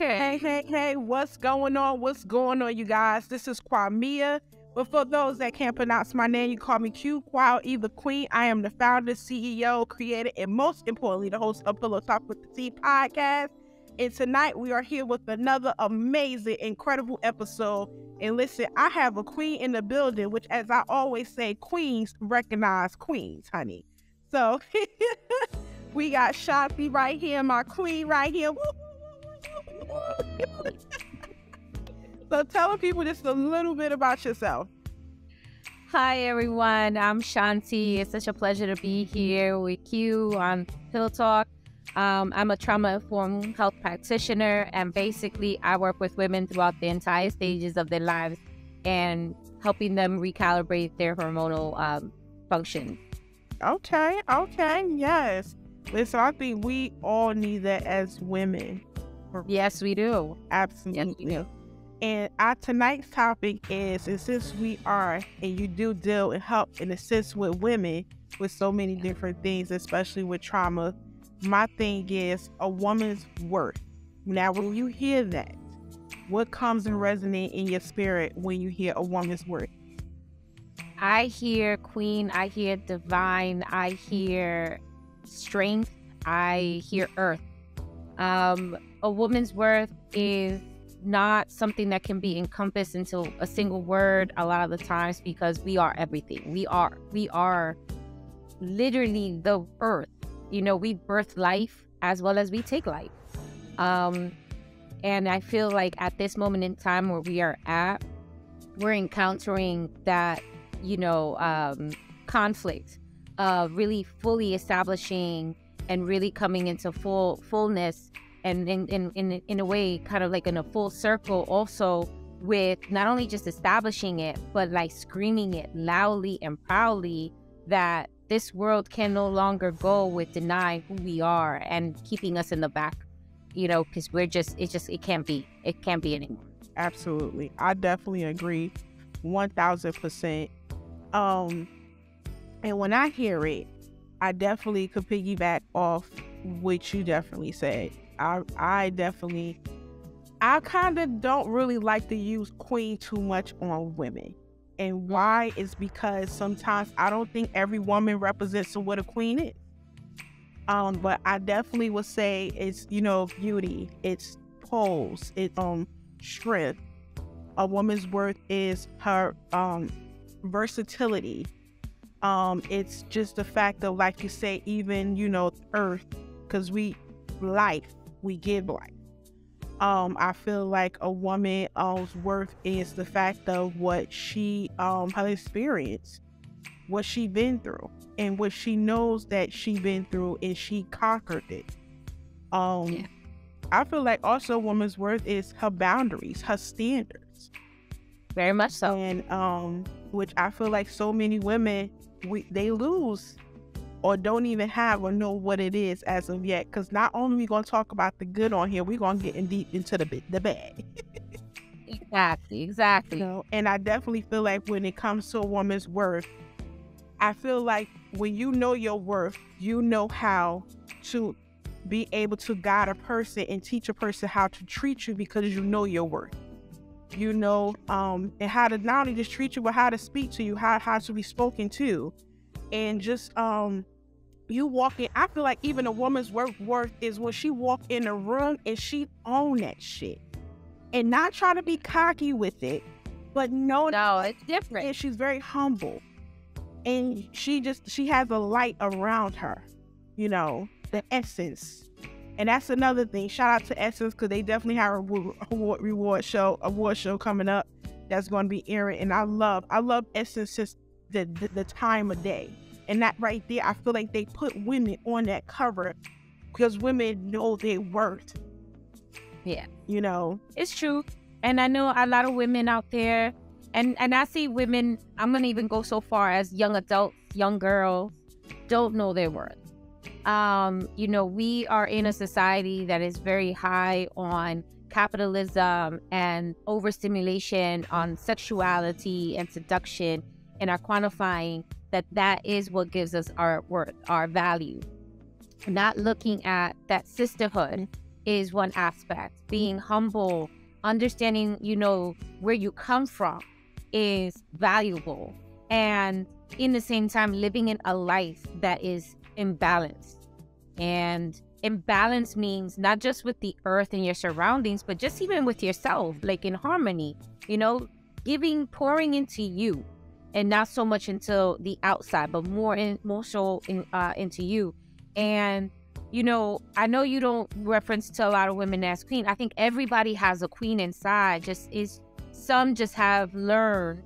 Hey, what's going on? What's going on, you guys? This is Kwamia. But for those that can't pronounce my name, you call me Q, Kwa, either Queen. I am the founder, CEO, creator, and most importantly, the host of Pillow Talk with the Tea podcast. And tonight we are here with another amazing, incredible episode. And listen, I have a queen in the building, which, as I always say, queens recognize queens, honey. So we got Shanti right here, my queen right here. So tell the people just a little bit about yourself. Hi everyone, I'm Shanti. It's such a pleasure to be here with you on Pillow Talk. I'm a trauma-informed health practitioner, and basically I work with women throughout the entire stages of their lives and helping them recalibrate their hormonal function. Okay, yes. Listen, I think we all need that as women. Yes, we do. Absolutely. Yes, we do. And our tonight's topic is, and since we are, and you do deal and help and assist with women with so many different things, especially with trauma, my thing is a woman's worth. Now, when you hear that, what comes and resonate in your spirit when you hear a woman's worth? I hear queen, I hear divine, I hear strength, I hear earth. A woman's worth is not something that can be encompassed into a single word a lot of the times, because we are everything. We are literally the earth. You know, we birth life as well as we take life. And I feel like at this moment in time where we are at, we're encountering that, conflict of really fully establishing and really coming into fullness, and in a way, kind of like in a full circle also, with not only just establishing it, but like screaming it loudly and proudly that this world can no longer go with denying who we are and keeping us in the back, because it can't be anymore. Absolutely. I definitely agree 1000%. And when I hear it, I definitely could piggyback off what you definitely said. I kind of don't really like to use queen too much on women. And why is because sometimes I don't think every woman represents what a queen is. But I definitely would say it's, beauty, it's pose, it's strength. A woman's worth is her versatility. It's just the fact of, like you say, even, earth, because we give life. I feel like a woman's worth is the fact of what she her experience, what she been through, and what she knows that she been through, and she conquered it. I feel like also a woman's worth is her boundaries, her standards. Very much so. And which I feel like so many women, they lose or don't even have or know what it is as of yet. Because not only are we going to talk about the good on here, we're going to get in deep into the bad. Exactly. And I definitely feel like when it comes to a woman's worth, I feel like when you know your worth, you know how to be able to guide a person and teach a person how to treat you, because you know your worth. And how to not only just treat you, but how to speak to you, how to be spoken to. And just you walk in, I feel like even a woman's worth is when she walk in a room and she own that shit. And not try to be cocky with it, but no, it's different. And she's very humble. And she has a light around her, the essence. And that's another thing. Shout out to Essence, because they definitely have a award show coming up that's going to be airing. And I love Essence since the time of day. And that right there, I feel like they put women on that cover because women know their worth. Yeah. It's true. And I know a lot of women out there, and I see women, I'm going to even go so far as young adults, young girls, don't know their worth. We are in a society that is very high on capitalism and overstimulation on sexuality and seduction, and are quantifying that is what gives us our worth, our value. Not looking at that sisterhood is one aspect. Being humble, understanding, where you come from is valuable. And in the same time, living in a life that is imbalanced. And imbalance means not just with the earth and your surroundings, but just even with yourself, like in harmony, pouring into you, and not so much into the outside, but more so into you. And I know you don't reference to a lot of women as queen. I think everybody has a queen inside. Some just have learned,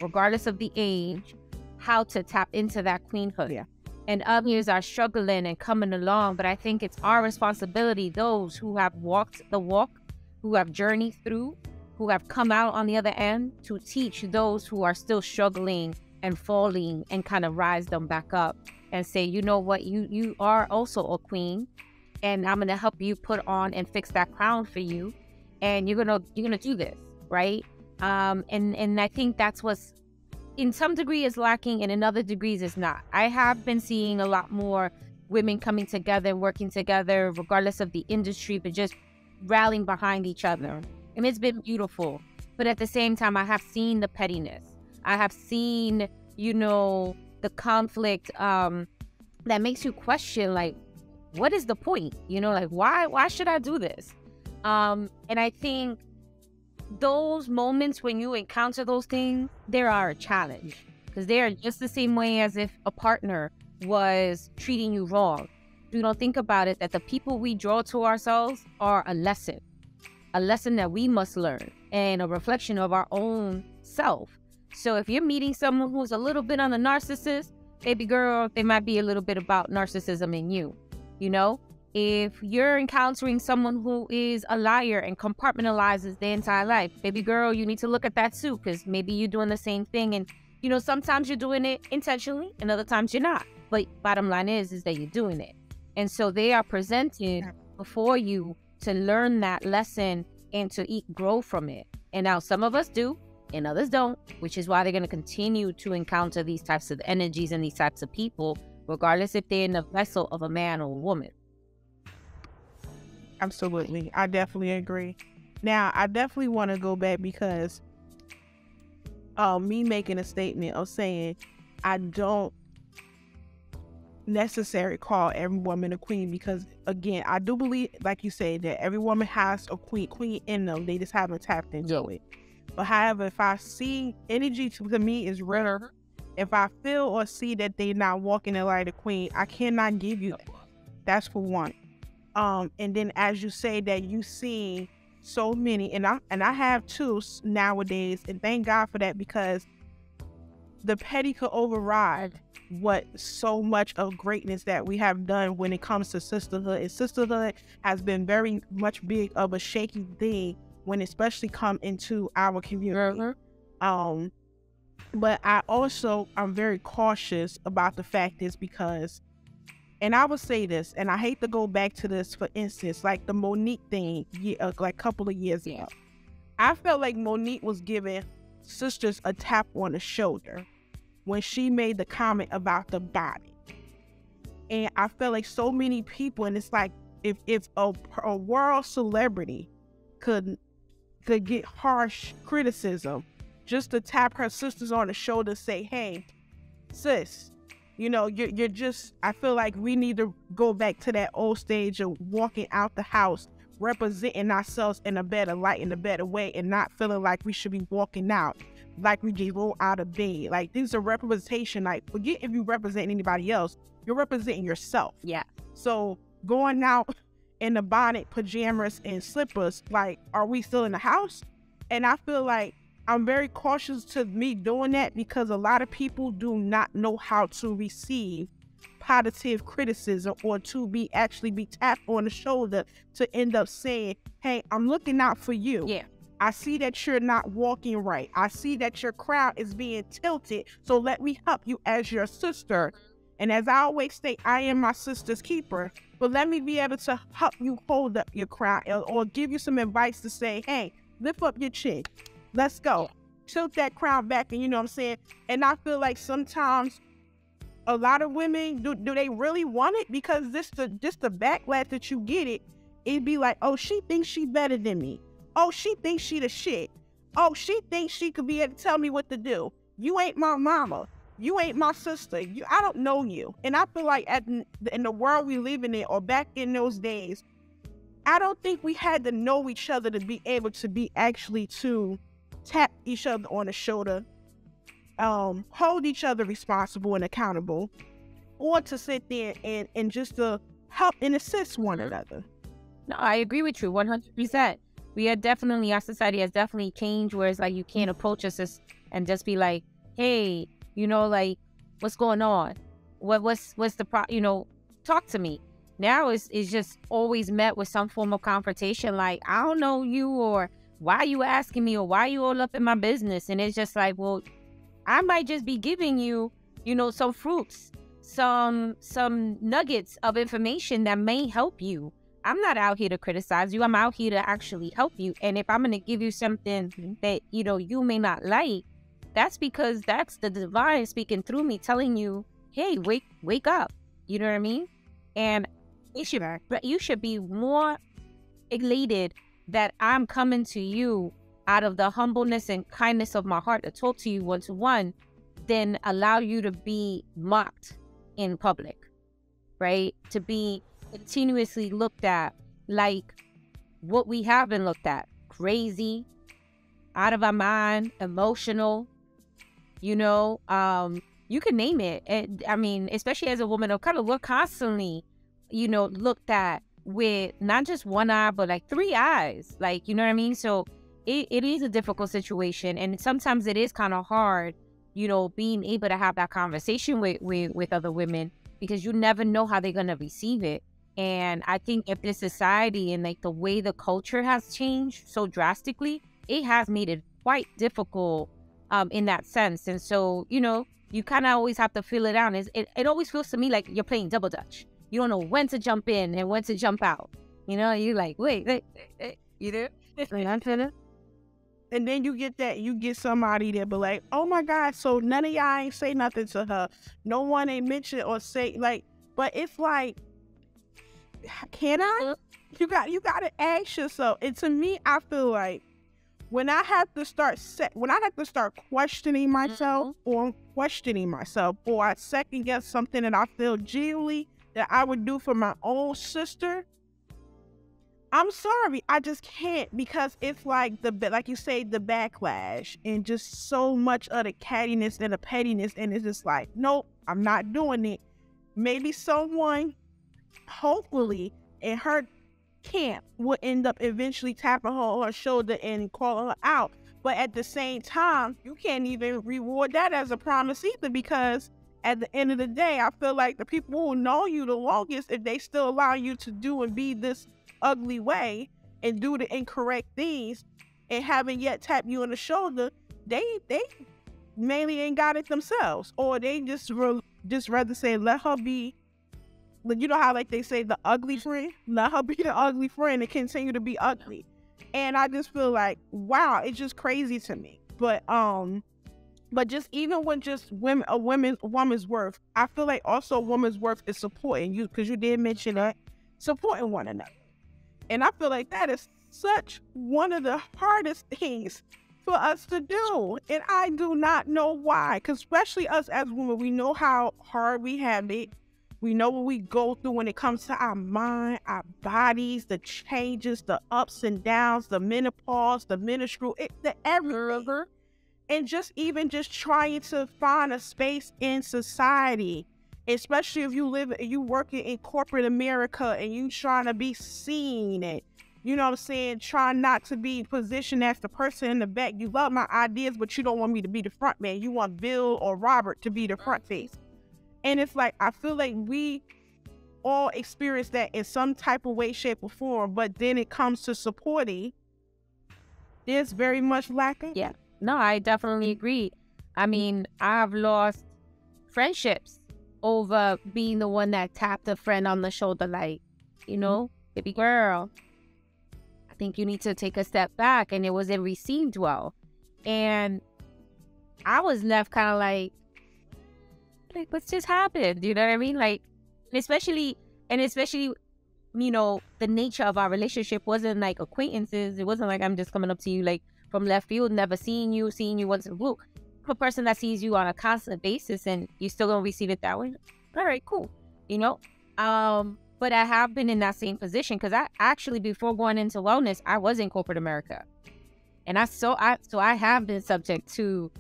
regardless of the age, how to tap into that queenhood. Yeah. And others are struggling and coming along. But I think it's our responsibility, those who have walked the walk, who have journeyed through, who have come out on the other end, to teach those who are still struggling and falling and kind of rise them back up and say, you know what, you are also a queen, and I'm gonna help you put on and fix that crown for you, and you're gonna do this, right? And I think that's what's in some degree is lacking, and in other degrees is not. I have been seeing a lot more women coming together, working together, regardless of the industry, but just rallying behind each other. And it's been beautiful. But at the same time, I have seen the pettiness. I have seen, the conflict that makes you question, like, what is the point? Why should I do this? And I think those moments when you encounter those things, there are a challenge, because they are just the same way as if a partner was treating you wrong. You don't think about it, that the people we draw to ourselves are a lesson that we must learn, and a reflection of our own self. So if you're meeting someone who's a little bit on the narcissist, baby girl, they might be a little bit about narcissism in you. If you're encountering someone who is a liar and compartmentalizes their entire life, baby girl, you need to look at that too, because maybe you're doing the same thing. And, sometimes you're doing it intentionally and other times you're not. But bottom line is that you're doing it. And so they are presented before you to learn that lesson and to grow from it. And now some of us do and others don't, which is why they're going to continue to encounter these types of energies and these types of people, regardless if they're in the vessel of a man or a woman. Absolutely. I definitely agree. Now, I definitely want to go back, because me making a statement of saying I don't necessarily call every woman a queen, because, again, I do believe, like you said, that every woman has a queen in them. They just haven't tapped into it. But however, if I see energy to me is rare, if I feel or see that they're not walking in the light of queen, I cannot give you that. That's for one. And then, as you say, that you see so many, and I have too nowadays, and thank God for that, because the petty could override what so much of greatness that we have done when it comes to sisterhood. And sisterhood has been very much big of a shaky thing when especially come into our community. But I'm very cautious about the fact is because, and I would say this, and I hate to go back to this, for instance, like the Monique thing, like a couple of years ago. I felt like Monique was giving sisters a tap on the shoulder when she made the comment about the body. And I felt like so many people, and it's like, if a world celebrity could get harsh criticism just to tap her sisters on the shoulder, say, hey, sis, you're just, I feel like we need to go back to that old stage of walking out the house, representing ourselves in a better light, in a better way, and not feeling like we should be walking out like we just roll out of bed. Like, this is a representation. Like, forget if you represent anybody else, you're representing yourself. Yeah. So going out in the bonnet, pajamas, and slippers, like, are we still in the house? And I feel like I'm very cautious to me doing that, because a lot of people do not know how to receive positive criticism, or to be tapped on the shoulder to end up saying, hey, I'm looking out for you. Yeah. I see that you're not walking right. I see that your crown is being tilted. So let me help you as your sister. And as I always say, I am my sister's keeper. But let me be able to help you hold up your crown, or give you some advice to say, hey, lift up your chin. Let's go. Tilt that crown back, and you know what I'm saying? And I feel like sometimes a lot of women, do they really want it? Because just the backlash that you get it'd be like, oh, she thinks she better than me. Oh, she thinks she the shit. Oh, she thinks she could be able to tell me what to do. You ain't my mama. You ain't my sister. I don't know you. And I feel like in the world we live in, or back in those days, I don't think we had to know each other to be able to be actually to tap each other on the shoulder, hold each other responsible and accountable, or to sit there and just to help and assist one another. No, I agree with you 100%. Our society has definitely changed, where it's like you can't approach us and just be like, hey, like, what's going on? What's the talk to me. Now it's just always met with some form of confrontation, like, I don't know you, or why are you asking me, or why are you all up in my business? And it's just like, well, I might just be giving you, some fruits, some nuggets of information that may help you. I'm not out here to criticize you. I'm out here to actually help you. And if I'm going to give you something that, you may not like, that's because that's the divine speaking through me, telling you, hey, wake up. You know what I mean? And you should be more elated that I'm coming to you out of the humbleness and kindness of my heart to talk to you one-to-one than allow you to be mocked in public, right? To be continuously looked at like what we have been looked at: crazy, out of our mind, emotional, you can name it. And I mean, especially as a woman of color, we're constantly, looked at with not just one eye, but like three eyes, like, you know what I mean? So it is a difficult situation. And sometimes it is kind of hard, being able to have that conversation with other women, because you never know how they're going to receive it. And I think if this society and like the way the culture has changed so drastically, it has made it quite difficult in that sense. And so, you kind of always have to feel it out. It always feels to me like you're playing double dutch. You don't know when to jump in and when to jump out. You're like, wait, you do? And then you get somebody that be like, oh my God, so none of y'all ain't say nothing to her. No one ain't mentioned or say, like, but it's like, can I? You got to ask yourself. And to me, I feel like when I have to start questioning myself, or I second guess something that I feel genuinely that I would do for my own sister, I'm sorry, I just can't, because it's like like you say, the backlash and just so much of the cattiness and the pettiness, and it's just like, nope, I'm not doing it. Maybe someone, hopefully, in her camp will end up eventually tapping her on her shoulder and calling her out. But at the same time, you can't even reward that as a promise either, because at the end of the day, I feel like the people who know you the longest, if they still allow you to do and be this ugly way and do the incorrect things and haven't yet tapped you on the shoulder, they mainly ain't got it themselves, or they just rather say, let her be. You know how like they say the ugly friend? Let her be the ugly friend and continue to be ugly. And I just feel like, wow, it's just crazy to me. But just even when just a woman's worth, I feel like also a woman's worth is supporting you, because you did mention that, supporting one another. And I feel like that is such one of the hardest things for us to do. And I do not know why, because especially us as women, we know how hard we have it. We know what we go through when it comes to our mind, our bodies, the changes, the ups and downs, the menopause, the menstrual, the everything. And just trying to find a space in society, especially if you working in corporate America and you trying to be seen, and trying not to be positioned as the person in the back. You love my ideas, but you don't want me to be the front man. You want Bill or Robert to be the front face. And it's like, I feel like we all experience that in some type of way, shape, or form. But then it comes to supporting, there's very much lacking. Yeah, no, I definitely agree. I mean, I've lost friendships over being the one that tapped a friend on the shoulder, like, baby girl, I think you need to take a step back. And it wasn't received well. And I was left kind of like, what's just happened? You know what I mean? Like, especially the nature of our relationship wasn't like acquaintances. It wasn't like I'm just coming up to you like from left field, never seeing you once in a blue. A person that sees you on a constant basis and you still gonna receive it that way. All right, cool. But I have been in that same position because I actually, before going into wellness, I was in corporate America. And so I have been subject to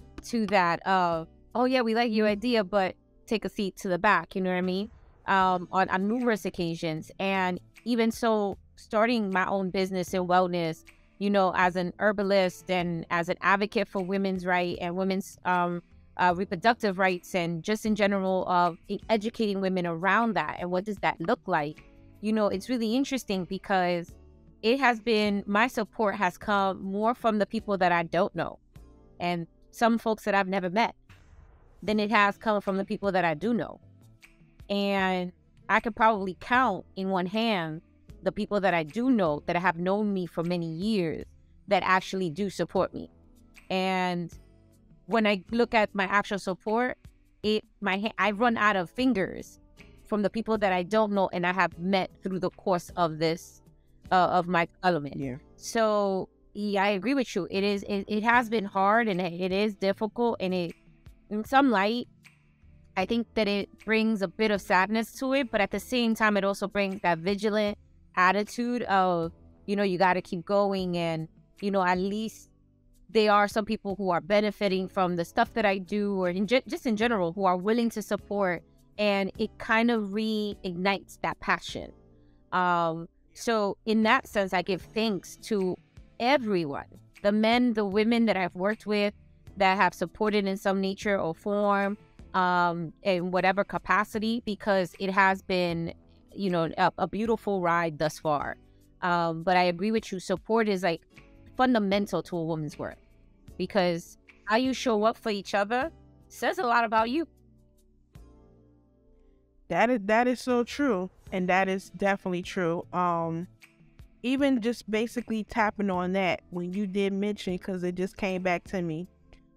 that of, oh yeah, we like your idea, but take a seat to the back, you know what I mean? On numerous occasions. And even so, starting my own business in wellness, as an herbalist and as an advocate for women's rights and women's reproductive rights, and just in general of educating women around that and what does that look like. It's really interesting because it has been, my support has come more from the people that I don't know and some folks that I've never met than it has come from the people that I do know. And I could probably count in one hand the people that I do know that have known me for many years that actually do support me. And when I look at my actual support, I run out of fingers from the people that I don't know and I have met through the course of this, of my element. Yeah. So yeah, I agree with you. It has been hard and it is difficult, and in some light, I think that it brings a bit of sadness to it, but at the same time, it also brings that vigilant attitude of, you got to keep going. And, at least there are some people who are benefiting from the stuff that I do, or just in general, who are willing to support, and it kind of reignites that passion. So in that sense, I give thanks to everyone, the men, the women that I've worked with that have supported in some nature or form, in whatever capacity, because it has been, a beautiful ride thus far. But I agree with you. Support is like fundamental to a woman's worth, because how you show up for each other says a lot about you. That is so true. And that is definitely true. Even just basically tapping on that, when you did mention, because it just came back to me,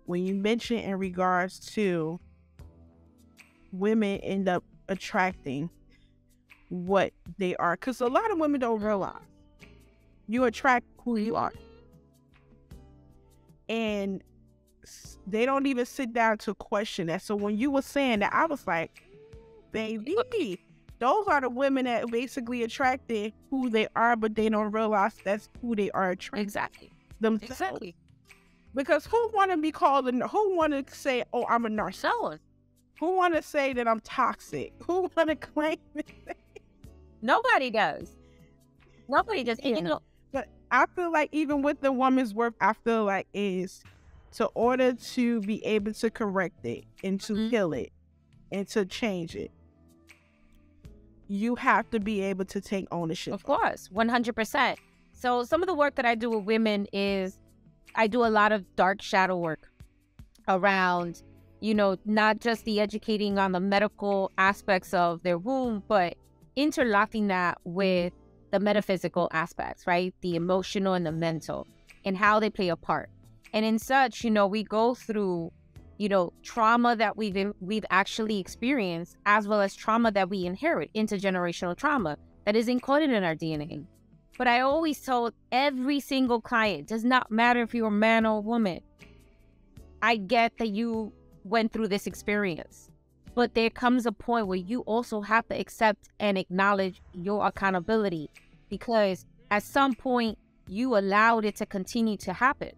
when you mentioned in regards to women end up attracting what they are, because a lot of women don't realize you attract who you are, and they don't even sit down to question that. So when you were saying that, I was like, baby, those are the women that basically attracted who they are, but they don't realize that's who they are attracting. Exactly. Themselves. Exactly. Because who want to be called, who want to say, oh, I'm a narcissist? Who want to say that I'm toxic? Who want to claim it? Nobody does. Nobody does. But I feel like even with the woman's worth, I feel like is to order to be able to correct it and to heal it and to change it, you have to be able to take ownership. Of course, 100%. So some of the work that I do with women is I do a lot of dark shadow work around, not just the educating on the medical aspects of their womb, but interlocking that with the metaphysical aspects, right? The emotional and the mental, and how they play a part. And in such, we go through, trauma that we've actually experienced, as well as trauma that we inherit, intergenerational trauma that is encoded in our DNA. But I always told every single client, does not matter if you're a man or a woman, I get that you went through this experience, but there comes a point where you also have to accept and acknowledge your accountability, because at some point you allowed it to continue to happen.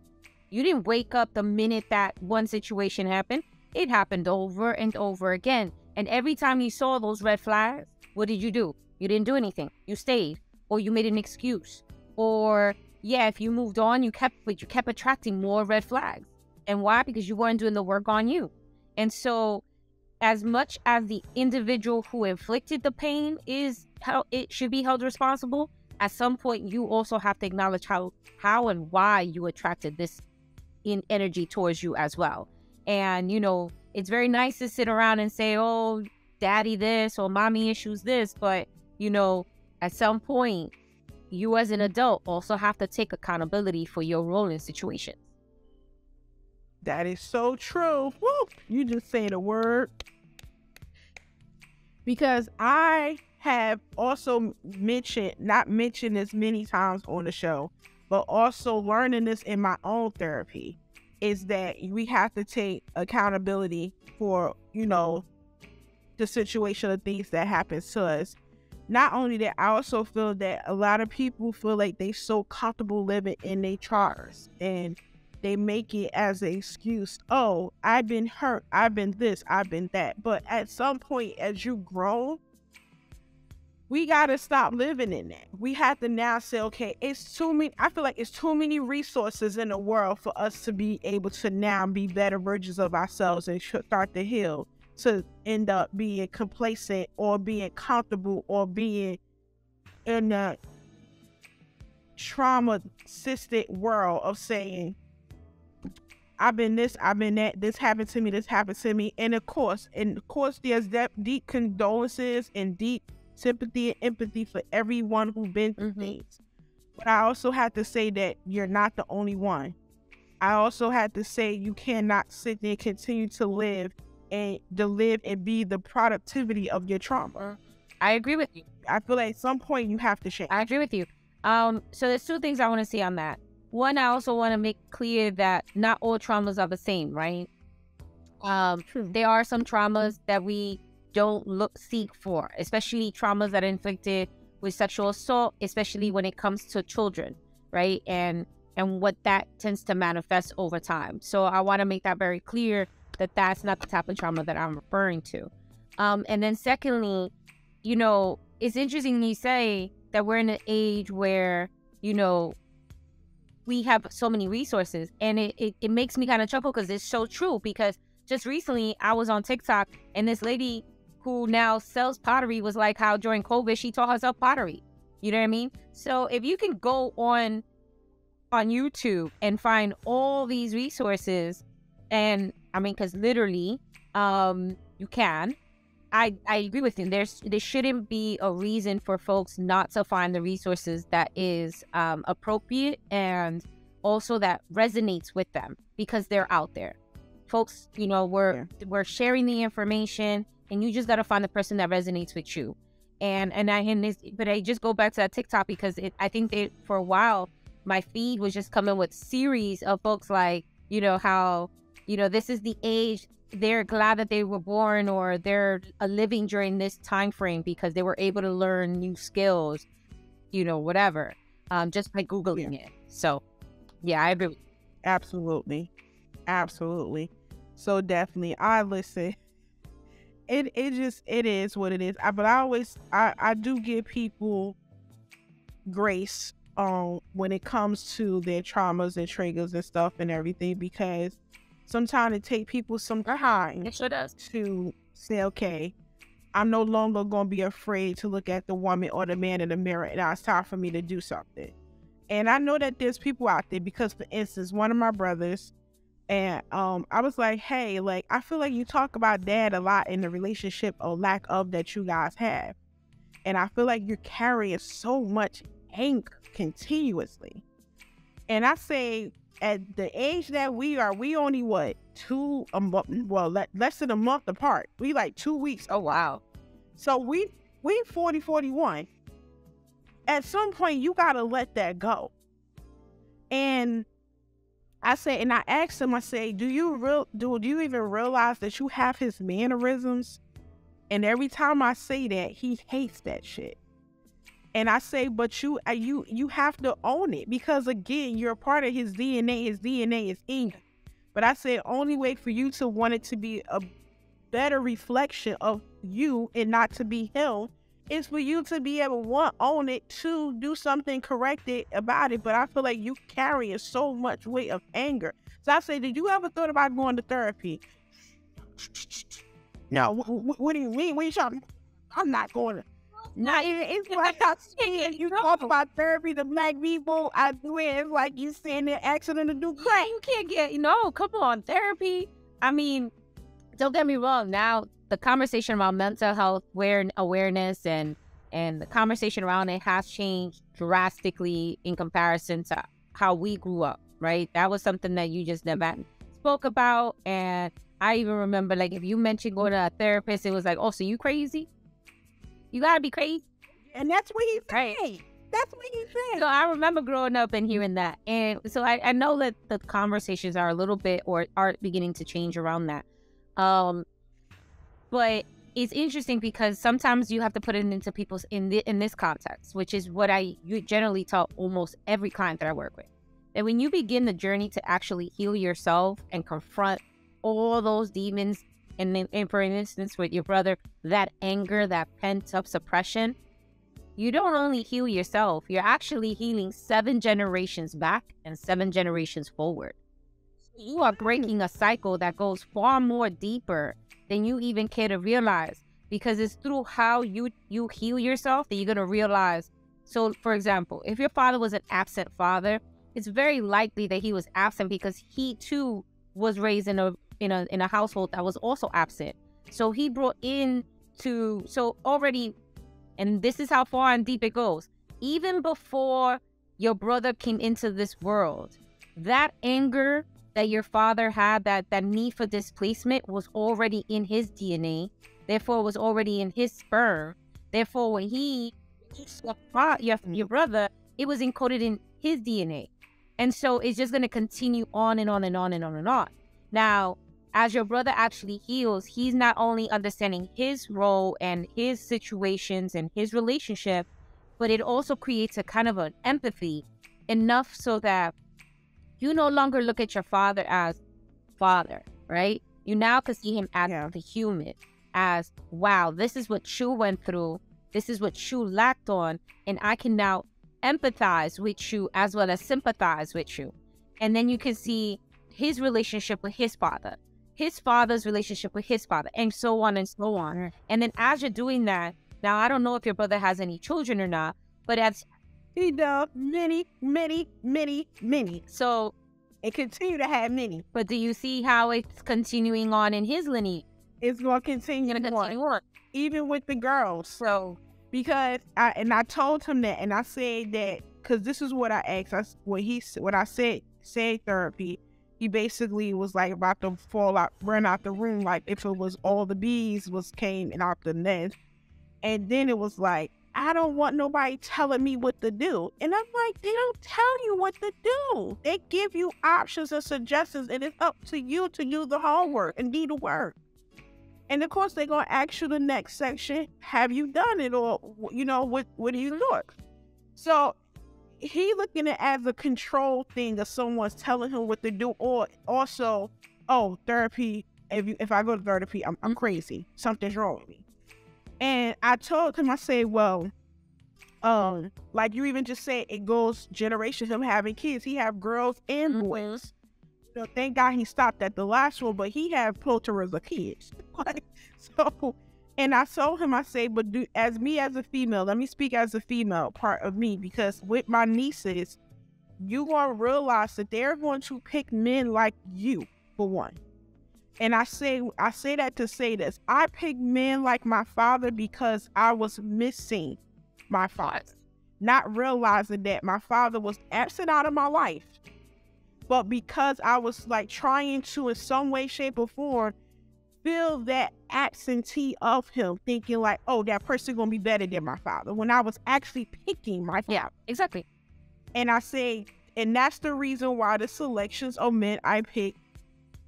You didn't wake up the minute that one situation happened. It happened over and over again. And every time you saw those red flags, what did you do? You didn't do anything. You stayed, or you made an excuse, or if you moved on, you kept attracting more red flags. And why? Because you weren't doing the work on you. And so as much as the individual who inflicted the pain is how it should be held responsible, at some point you also have to acknowledge how and why you attracted this in energy towards you as well. And it's very nice to sit around and say, oh, daddy this or mommy issues this, but at some point you as an adult also have to take accountability for your role in situations. That is so true. Woo! You just say the word. Because I have also not mentioned this many times on the show, but also learning this in my own therapy, is that we have to take accountability for, the situation of things that happens to us. Not only that, I also feel that a lot of people feel like they so comfortable living in their traumas, and they make it as an excuse. Oh, I've been hurt, I've been this, I've been that. But at some point, as you grow, we got to stop living in that. We have to now say, okay, it's too many. I feel like it's too many resources in the world for us to be able to now be better versions of ourselves and start to heal, to end up being complacent or being comfortable or being in a trauma-assisted world of saying, I've been this, I've been that, this happened to me, this happened to me. And of course, there's deep condolences and deep sympathy and empathy for everyone who's been through things. But I also have to say that you're not the only one. I also have to say you cannot sit there and continue to live and be the productivity of your trauma. I agree with you. I feel like at some point you have to change. I agree with you. So there's two things I want to say on that. One, I also want to make clear that not all traumas are the same, right? There are some traumas that we don't seek for, especially traumas that are inflicted with sexual assault, especially when it comes to children, right? And what that tends to manifest over time. So I want to make that very clear that that's not the type of trauma that I'm referring to. And then secondly, it's interesting you say that we're in an age where, we have so many resources, and it makes me kind of chuckle because it's so true. Because just recently I was on TikTok, and this lady who now sells pottery was like how during COVID she taught herself pottery. You know what I mean? So if you can go on YouTube and find all these resources, and I mean, because literally you can. I agree with you. There shouldn't be a reason for folks not to find the resources that is appropriate and also that resonates with them, because they're out there. Folks, we're sharing the information, and you just got to find the person that resonates with you. But I just go back to that TikTok because I think for a while my feed was just coming with series of folks like, how, this is the age. They're glad that they were born, or they're living during this time frame because they were able to learn new skills, whatever, just by Googling it. So, yeah, I agree with you. Absolutely. So definitely, I listen. It is what it is. But I do give people grace when it comes to their traumas and triggers and stuff and everything, because sometimes it takes people some time to say, okay, I'm no longer going to be afraid to look at the woman or the man in the mirror, and now it's time for me to do something. And I know that there's people out there, because for instance, one of my brothers, and I was like, hey, like, I feel like you talk about dad a lot in the relationship or lack of that you guys have. And I feel like you're carrying so much anger continuously. And I say, at the age that we are, we only less than a month apart. We like 2 weeks. Oh, wow. So we 40, 41. At some point, you got to let that go. And I say, and I asked him, I say, do you even realize that you have his mannerisms? And every time I say that, he hates that shit. And I say, but you have to own it, because again, you're a part of his DNA. His DNA is in you. But I say, only way for you to want it to be a better reflection of you and not to be him is for you to be able to own it, to do something corrected about it. But I feel like you carrying so much weight of anger. So I say, did you ever thought about going to therapy? No. What do you mean? What are you trying? I'm not going to. Not even, it's like I'm saying, you talk about therapy to black people, I do it, it's like you saying they're asking them to do crack. You can't come on, therapy. I mean, don't get me wrong, now the conversation about mental health awareness and the conversation around it has changed drastically in comparison to how we grew up, right? That was something that you just never spoke about. And I even remember, like, if you mentioned going to a therapist, it was like, oh, so you crazy? You gotta be crazy. And that's what he said. Right. That's what he said. So I remember growing up and hearing that. And so I know that the conversations are a little bit or are beginning to change around that. But it's interesting because sometimes you have to put it into people's in this context, which is what you generally tell almost every client that I work with. That when you begin the journey to actually heal yourself and confront all those demons, and for instance with your brother, that anger, that pent-up suppression, you don't only heal yourself, you're actually healing 7 generations back and 7 generations forward. You are breaking a cycle that goes far more deeper than you even care to realize, because it's through how you heal yourself that you're going to realize. So, for example, if your father was an absent father, it's very likely that he was absent because he too was raised in a household that was also absent. So he brought already. And this is how far and deep it goes. Even before your brother came into this world, that anger that your father had, that need for displacement was already in his DNA. Therefore, was already in his sperm. Therefore, when your brother, it was encoded in his DNA. And so it's just going to continue on and on and on and on and on. Now, as your brother actually heals, he's not only understanding his role and his situations and his relationship, but it also creates a kind of an empathy enough so that you no longer look at your father as father, right? You now can see him as the human, as, wow, this is what Shu went through. This is what Shu lacked on. And I can now empathize with Shu as well as sympathize with Shu. And then you can see his relationship with his father, his father's relationship with his father, and so on and so on. And then as you're doing that, now I don't know if your brother has any children or not, but as he does, many. So it continue to have many. But do you see how it's continuing on in his lineage? It's going to continue on, even with the girls. So because I told him that, and I said that because this is what I asked. When I said therapy. He basically was like about to run out the room, like if it was all the bees came out the nest. And then it was like, I don't want nobody telling me what to do. And I'm like, they don't tell you what to do. They give you options and suggestions, and it's up to you to do the homework and do the work. And of course, they're going to ask you the next section, have you done it? Or, what do you think? So he looking at it as a control thing of someone's telling him what to do, or also, therapy. If I go to therapy, I'm crazy. Something's wrong with me. And I told him, I said, well, like you even just said, it goes generations. Him having kids, he have girls and boys. Thank God he stopped at the last one, but he had plethora of kids. So. And I told him, I say, but as a female, let me speak as a female part of me, because with my nieces, you're going to realize that they're going to pick men like you, for one. And I say that to say this. I picked men like my father because I was missing my father, not realizing that my father was absent out of my life. But because I was like trying to, in some way, shape, or form, feel that absentee of him, thinking like, oh, that person gonna be better than my father, when I was actually picking my father. Yeah, exactly. And I say, and that's the reason why the selections of men I picked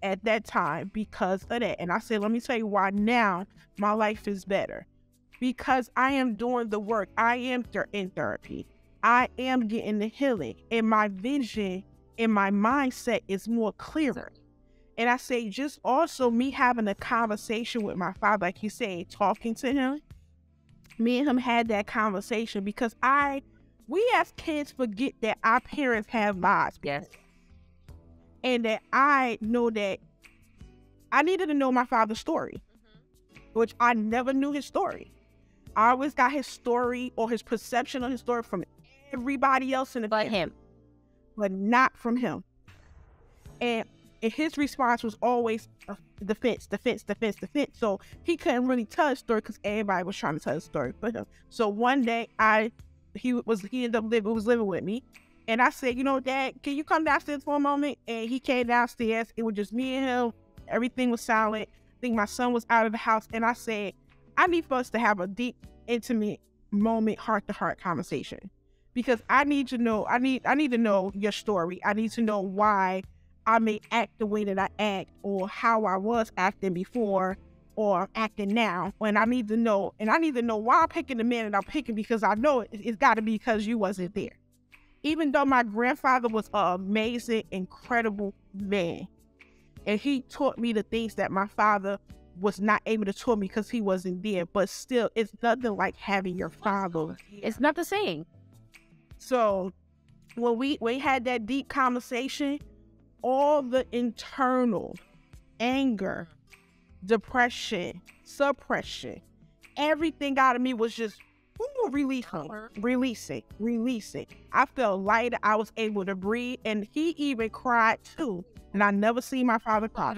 at that time, because of that. And I said, let me tell you why now my life is better. Because I am doing the work. I am in therapy. I am getting the healing. And my vision and my mindset is more clearer. And I say, just also me having a conversation with my father, like you say, talking to him. Me and him had that conversation because we as kids forget that our parents have lives. Yes. And that I know that I needed to know my father's story, which I never knew his story. I always got his story or his perception of his story from everybody else in the family. But him. But not from him. And his response was always defense. So he couldn't really tell his story because everybody was trying to tell his story but him. So one day he ended up living with me. And I said, Dad, can you come downstairs for a moment? And he came downstairs. It was just me and him. Everything was silent. I think my son was out of the house. And I said, I need for us to have a deep intimate moment, heart-to-heart conversation, because I need to know. I need to know your story. I need to know why I may act the way that I act, or how I was acting before, or acting now. And I need to know, why I'm picking the man that I'm picking, because I know it's got to be because you wasn't there. Even though my grandfather was an amazing, incredible man, and he taught me the things that my father was not able to taught me because he wasn't there, but still, it's nothing like having your father. It's not the same. So when we had that deep conversation, all the internal anger, depression, suppression, everything out of me was just releasing. I felt lighter. I was able to breathe, and he even cried too. And I never seen my father cry.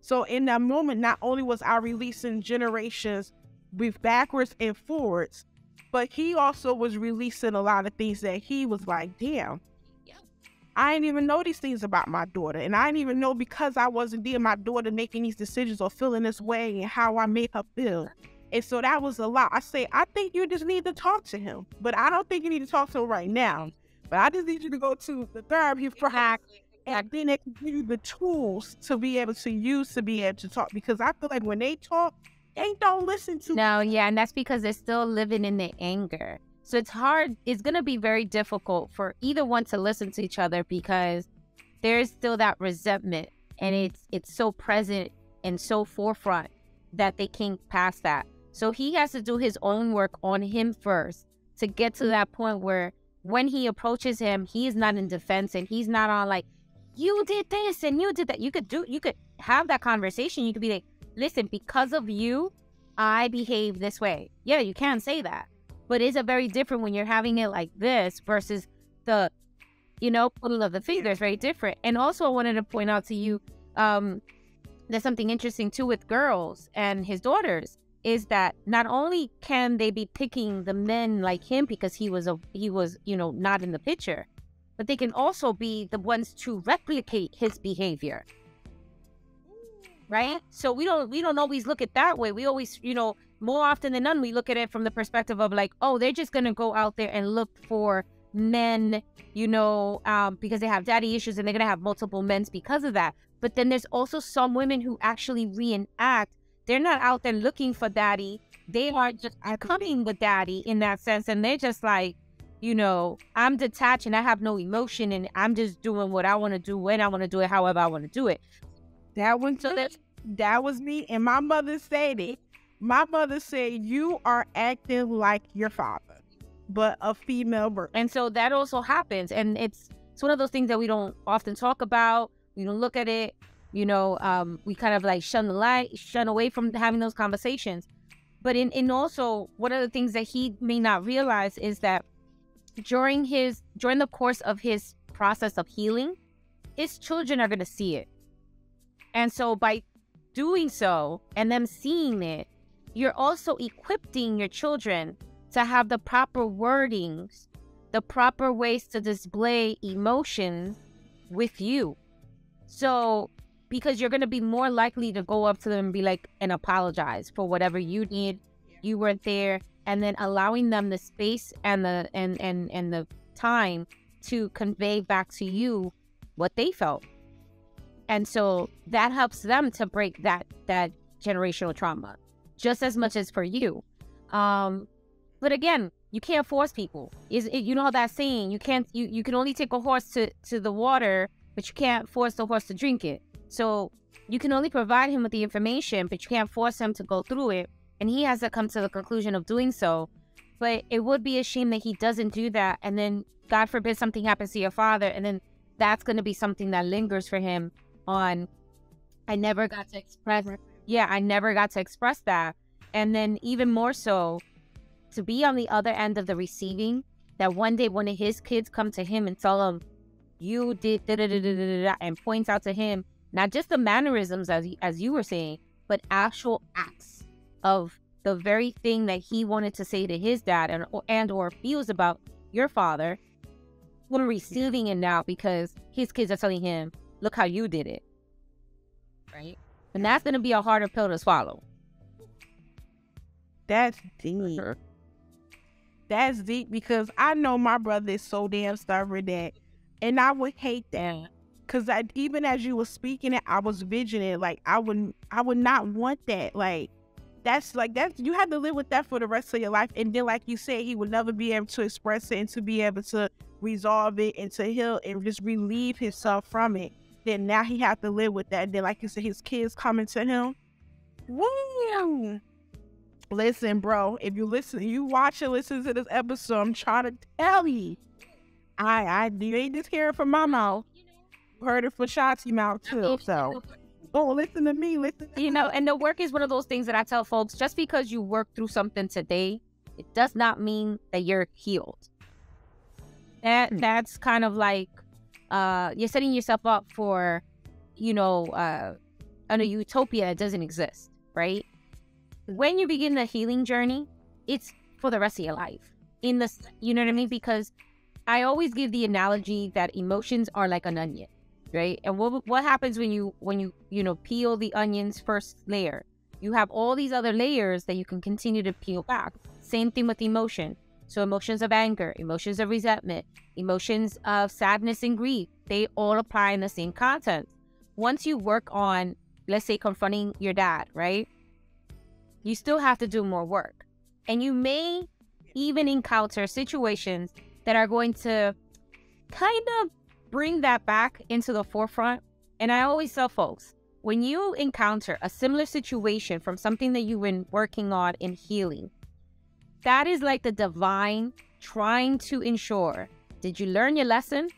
So in that moment, not only was I releasing generations with backwards and forwards, but he also was releasing a lot of things that he was like, damn, I didn't even know these things about my daughter. And I didn't even know, because I wasn't there, my daughter making these decisions or feeling this way and how I made her feel. And so that was a lot. I say, I think you just need to talk to him, but I don't think you need to talk to him right now. But I just need you to go to the therapy for and then they can give you the tools to be able to use to be able to talk. Because I feel like when they talk, they don't listen to No, yeah, and that's because they're still living in the anger. So it's hard. It's going to be very difficult for either one to listen to each other, because there's still that resentment, and it's so present and so forefront that they can't pass that. So he has to do his own work on him first to get to that point where when he approaches him, he is not in defense, and he's not on like, you did this and you did that. You could have that conversation. You could be like, listen, because of you, I behave this way. Yeah, you can say that. But it's a very different when you're having it like this versus the, pulling of the finger is very different. And also I wanted to point out to you, there's something interesting too with girls and his daughters, is that not only can they be picking the men like him because he was not in the picture, but they can also be the ones to replicate his behavior. Right? So we don't always look at it that way. We always, more often than none, we look at it from the perspective of like, oh, they're just going to go out there and look for men, because they have daddy issues, and they're going to have multiple men because of that. But then there's also some women who actually reenact. They're not out there looking for daddy. They are just coming with daddy in that sense. And they're just like, I'm detached and I have no emotion, and I'm just doing what I want to do when I want to do it, however I want to do it. That was me. And my mother said it. My mother said, you are acting like your father, but a female version. And so that also happens. And it's one of those things that we don't often talk about. We don't look at it. We kind of like shun away from having those conversations. But in also, one of the things that he may not realize is that during the course of his process of healing, his children are going to see it. And so by doing so and them seeing it, you're also equipping your children to have the proper wordings, the proper ways to display emotions with you. So, because you're going to be more likely to go up to them and be like, and apologize for whatever you did, you weren't there, and then allowing them the space and the time to convey back to you what they felt. And so that helps them to break that generational trauma just as much as for you. But again, you can't force people. You know that saying, you can only take a horse to the water, but you can't force the horse to drink it. So you can only provide him with the information, but you can't force him to go through it. And he has to come to the conclusion of doing so. But it would be a shame that he doesn't do that. And then, God forbid, something happens to your father. And then that's going to be something that lingers for him on, I never got to express. Yeah, I never got to express that. And then even more so, to be on the other end of the receiving, that one day one of his kids come to him and tell him, you did da-da-da-da-da-da, and points out to him, not just the mannerisms as you were saying, but actual acts of the very thing that he wanted to say to his dad and or feels about your father. We're receiving it now because his kids are telling him, look how you did it. Right? And that's going to be a harder pill to swallow. That's deep. That's deep, because I know my brother is so damn stubborn that, and I would hate that. Because even as you were speaking it, I was visioning, like, I would not want that. Like, that's you have to live with that for the rest of your life. And then, like you said, he would never be able to express it and to be able to resolve it and to heal and just relieve himself from it. Then now he have to live with that. And then, like you said, his kids coming to him. Woo! Listen, bro, if you watch and listen to this episode, I'm trying to tell you, you ain't just hearing from my mouth. Heard it for Shanti mouth too. So, listen to me. And the work is one of those things that I tell folks: just because you work through something today, it does not mean that you're healed. That's kind of like you're setting yourself up for, a utopia that doesn't exist, right? When you begin the healing journey, it's for the rest of your life. You know what I mean? Because I always give the analogy that emotions are like an onion, right? And what happens when you peel the onion's first layer? You have all these other layers that you can continue to peel back. Same thing with emotion. So emotions of anger, emotions of resentment, emotions of sadness and grief, they all apply in the same content. Once you work on, let's say, confronting your dad, right? You still have to do more work. And you may even encounter situations that are going to kind of bring that back into the forefront. And I always tell folks, when you encounter a similar situation from something that you've been working on in healing, that is like the divine trying to ensure, did you learn your lesson?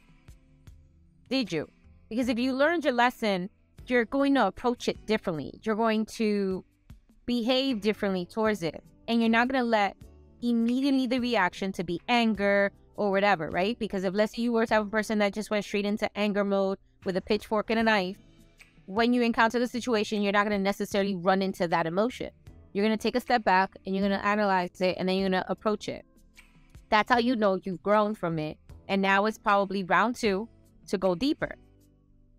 Did you? Because if you learned your lesson, you're going to approach it differently. You're going to behave differently towards it. And you're not going to let immediately the reaction to be anger or whatever, right? Because if, let's say, you were the type of person that just went straight into anger mode with a pitchfork and a knife, when you encounter the situation, you're not going to necessarily run into that emotion. You're going to take a step back and you're going to analyze it, and then you're going to approach it. That's how you know you've grown from it. And now it's probably round 2 to go deeper.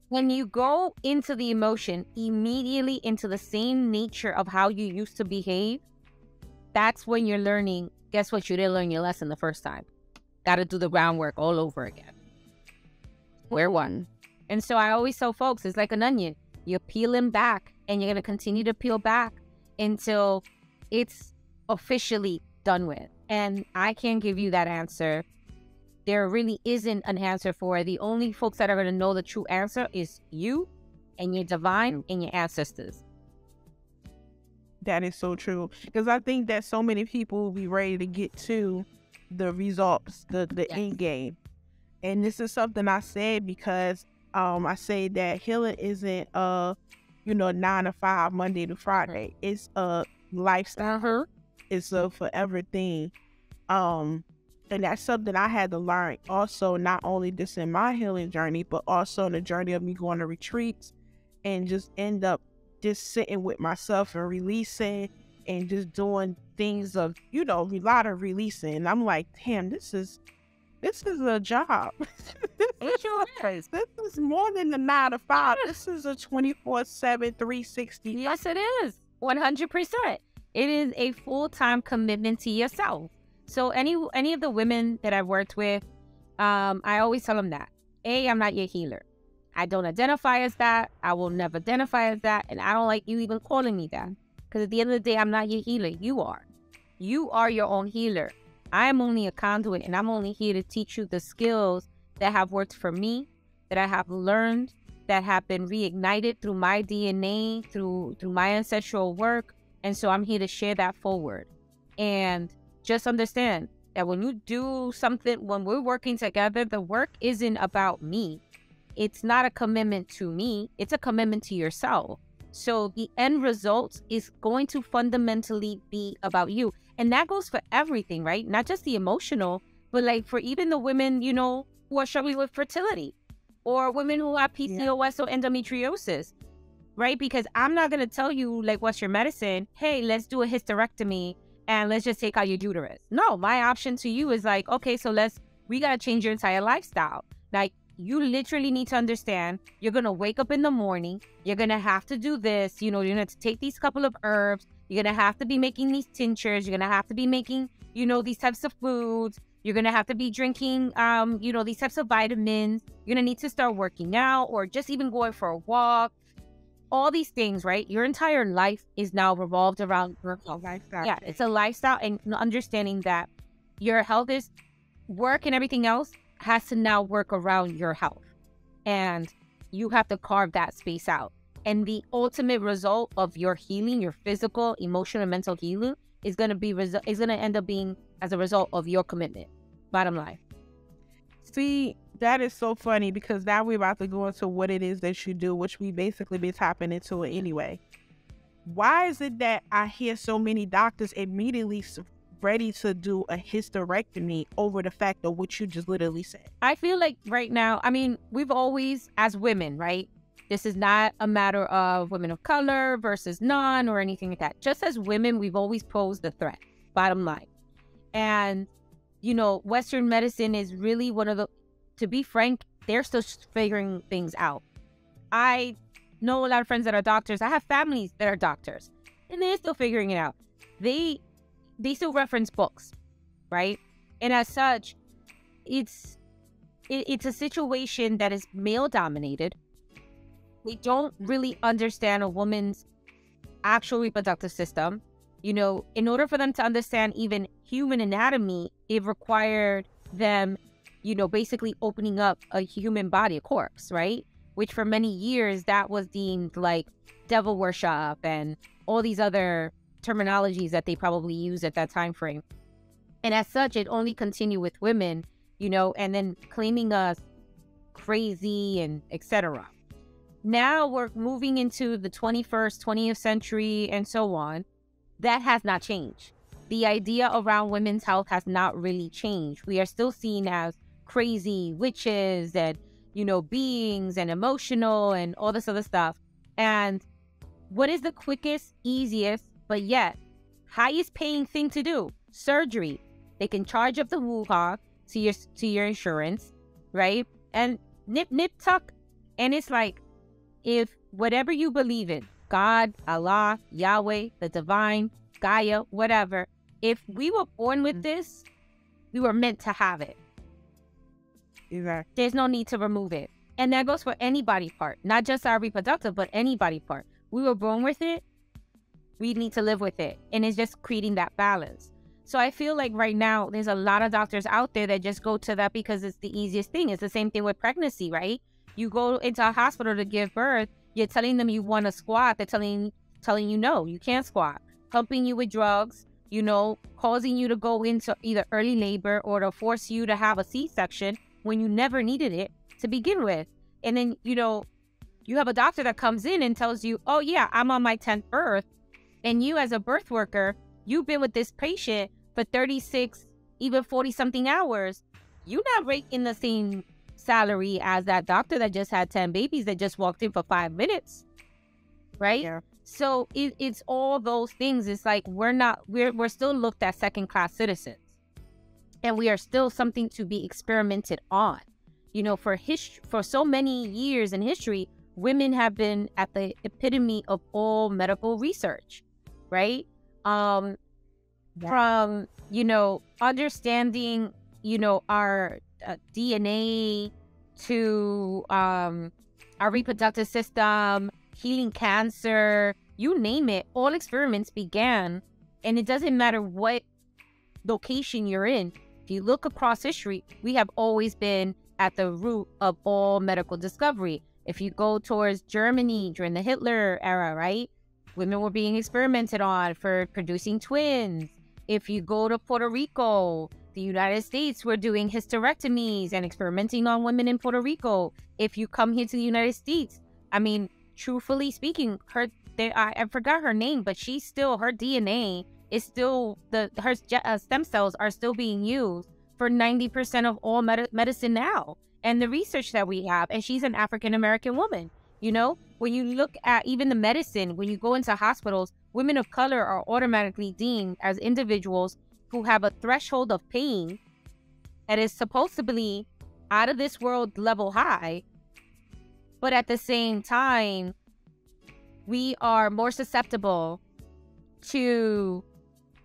When you go into the emotion immediately into the same nature of how you used to behave, that's when you're learning, guess what? You didn't learn your lesson the first time. Got to do the groundwork all over again. Square one. And so I always tell folks, it's like an onion. You're peeling back, and you're going to continue to peel back until it's officially done with. And I can't give you that answer. There really isn't an answer for it. The only folks that are going to know the true answer is you and your divine and your ancestors. That is so true. Because I think that so many people will be ready to get to the results, the end game. And this is something I said because I say that healing isn't 9 to 5, Monday to Friday. It's a lifestyle. It's a forever thing. And that's something I had to learn also, not only just in my healing journey, but also in the journey of me going to retreats and just end up just sitting with myself and releasing and just doing things of, a lot of releasing. And I'm like, damn, this is a job. This is more than the 9 to 5. This is a 24/7, 360. Yes, it is. 100%. It is a full-time commitment to yourself. So any of the women that I've worked with, I always tell them that. I'm not your healer. I don't identify as that. I will never identify as that. And I don't like you even calling me that. Because at the end of the day, I'm not your healer. You are. You are your own healer. I am only a conduit, and I'm only here to teach you the skills that have worked for me, that I have learned, that have been reignited through my DNA, through my ancestral work. And so I'm here to share that forward. And just understand that when you do something, when we're working together, the work isn't about me. It's not a commitment to me. It's a commitment to yourself. So the end result is going to fundamentally be about you. And that goes for everything, right? Not just the emotional, but like for even the women, who are struggling with fertility, or women who have PCOS or endometriosis, right? Because I'm not going to tell you, like, what's your medicine? Hey, let's do a hysterectomy and let's just take out your uterus. No, my option to you is like, okay, so we got to change your entire lifestyle. Like, you literally need to understand, you're going to wake up in the morning, you're going to have to do this, you're going to take these couple of herbs, You're going to have to be making these tinctures. You're going to have to be making, these types of foods. You're going to have to be drinking, these types of vitamins. You're going to need to start working out or just even going for a walk. All these things, right? Your entire life is now revolved around your health. Lifestyle. Yeah, it's a lifestyle, and understanding that your health is work and everything else has to now work around your health. And you have to carve that space out. And the ultimate result of your healing, your physical, emotional, and mental healing is going to end up being as a result of your commitment. Bottom line. See, that is so funny because now we're about to go into what it is that you do, which we basically been tapping into it anyway. Why is it that I hear so many doctors immediately ready to do a hysterectomy over the fact of what you just literally said? I feel like right now, we've always, as women, right? This is not a matter of women of color versus none or anything like that. Just as women, we've always posed the threat, bottom line. And, Western medicine is really to be frank, they're still figuring things out. I know a lot of friends that are doctors. I have families that are doctors, and they're still figuring it out. They still reference books, right? And as such, it's a situation that is male-dominated. They don't really understand a woman's actual reproductive system. In order for them to understand even human anatomy, it required them basically opening up a human body, a corpse, right? Which for many years, that was deemed like devil worship and all these other terminologies that they probably used at that time frame. And as such, it only continued with women, and then claiming us crazy and etc. Now we're moving into the 21st, 20th century and so on. That has not changed. The idea around women's health has not really changed. We are still seen as crazy witches and, beings and emotional and all this other stuff. And what is the quickest, easiest, but yet highest paying thing to do? Surgery. They can charge up the woo-ha to your insurance, right? And nip tuck. And it's like, if whatever you believe in, God, Allah, Yahweh, the divine, Gaia, whatever, if we were born with this, we were meant to have it. Exactly. There's no need to remove it. And that goes for any body part, not just our reproductive, but any body part. We were born with it. We need to live with it. And it's just creating that balance. So I feel like right now, there's a lot of doctors out there that just go to that because it's the easiest thing. It's the same thing with pregnancy, right? You go into a hospital to give birth, you're telling them you want to squat. They're telling you no, you can't squat. Pumping you with drugs, causing you to go into either early labor or to force you to have a C-section when you never needed it to begin with. And then, you have a doctor that comes in and tells you, oh yeah, I'm on my 10th birth. And you as a birth worker, you've been with this patient for 36, even 40 something hours. You're not raking the same salary as that doctor that just had 10 babies that just walked in for 5 minutes. Right? Yeah. So it's all those things. It's like we're still looked at second-class citizens. And we are still something to be experimented on. For so many years in history, women have been at the epitome of all medical research, right? From, understanding, our DNA to our reproductive system, healing cancer, you name it, all experiments began. And it doesn't matter what location you're in. If you look across history, we have always been at the root of all medical discovery. If you go towards Germany during the Hitler era, right? Women were being experimented on for producing twins. If you go to Puerto Rico, the United States were doing hysterectomies and experimenting on women in Puerto Rico. If you come here to the United States, truthfully speaking, I forgot her name, but her DNA is still, her stem cells are still being used for 90% of all medicine now. And the research that we have, and she's an African-American woman. When you look at even the medicine, when you go into hospitals, women of color are automatically deemed as individuals who have a threshold of pain that is supposed to be out of this world level high. But at the same time, we are more susceptible to,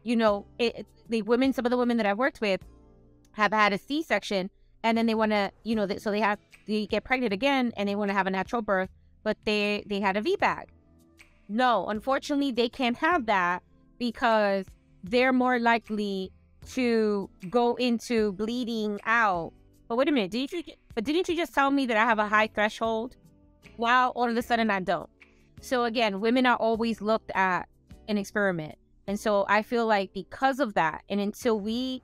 you know, some of the women that I've worked with have had a C-section, and then they want to, you know, so they get pregnant again and they want to have a natural birth, but they had a VBAC. No, unfortunately, they can't have that because they're more likely to go into bleeding out. But wait a minute, didn't you just tell me that I have a high threshold? Now, all of a sudden, I don't. So again, women are always looked at an experiment. And so I feel like because of that, and until we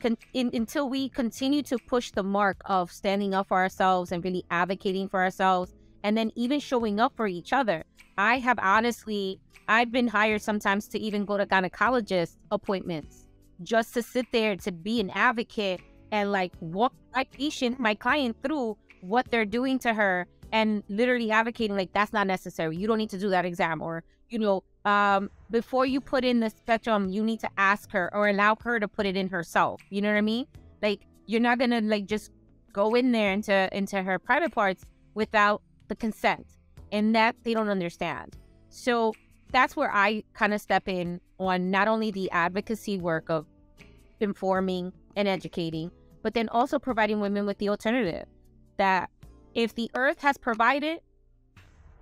continue to push the mark of standing up for ourselves and really advocating for ourselves, and then even showing up for each other. I've been hired sometimes to even go to gynecologist appointments just to sit there to be an advocate and like walk my client through what they're doing to her, and literally advocating like, that's not necessary. You don't need to do that exam. Or, you know, before you put in the spectrum, you need to ask her or allow her to put it in herself. You know what I mean? Like, you're not going to like just go in there into her private parts without the consent, and that they don't understand. So that's where I kind of step in on not only the advocacy work of informing and educating, but then also providing women with the alternative, that if the earth has provided,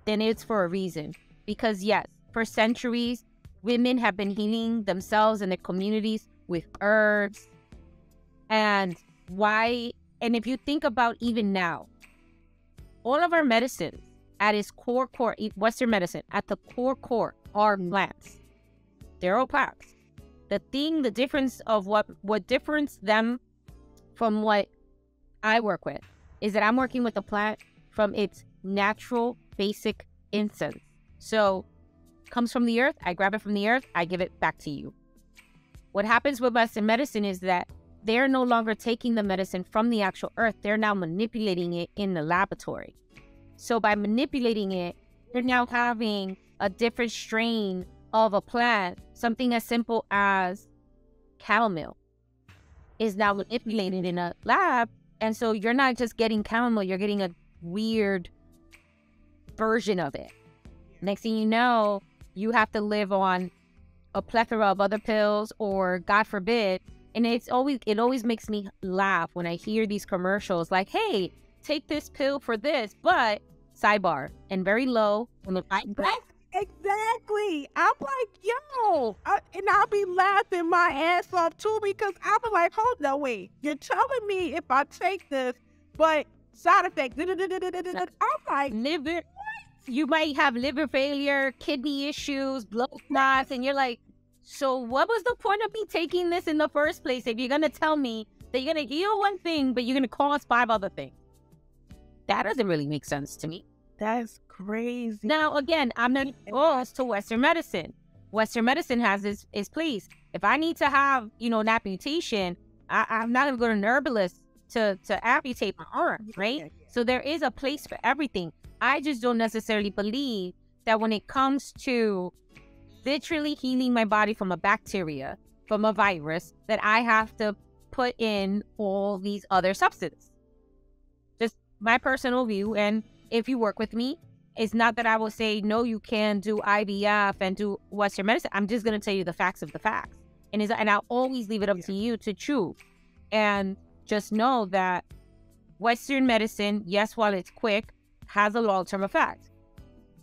then it's for a reason. Because yes, for centuries, women have been healing themselves and their communities with herbs. And if you think about even now, all of our medicines at its core, Western medicine, at the core are plants. They're all plants. The difference of what difference them from what I work with is that I'm working with a plant from its natural basic essence. So comes from the earth, I grab it from the earth, I give it back to you. What happens with Western medicine is that they're no longer taking the medicine from the actual earth, they're now manipulating it in the laboratory. So by manipulating it, you're now having a different strain of a plant, something as simple as chamomile is now manipulated in a lab. And so you're not just getting chamomile, you're getting a weird version of it. Next thing you know, you have to live on a plethora of other pills, or God forbid. And it always makes me laugh when I hear these commercials like, hey, take this pill for this, but sidebar, and very low. Exactly. I'm like, yo. And I'll be laughing my ass off too, because I'll be like, hold no, wait. You're telling me if I take this, but side effects. I'm like, liver. You might have liver failure, kidney issues, blood clots, and you're like, so what was the point of me taking this in the first place if you're going to tell me that you're going to heal one thing, but you're going to cause 5 other things? That doesn't really make sense to me. That's crazy. Now, again, I'm not opposed to Western medicine. Western medicine has its place. If I need to have, an amputation, I'm not going to go to an herbalist to amputate my arm, right? Yeah. So there is a place for everything. I just don't necessarily believe that when it comes to literally healing my body from a bacteria, from a virus, that I have to put in all these other substances. Just my personal view. And if you work with me, it's not that I will say, no, you can do IVF and do Western medicine. I'm just going to tell you the facts of the facts. And I'll always leave it up to you to choose. And just know that Western medicine, yes, while it's quick, has a long-term effect.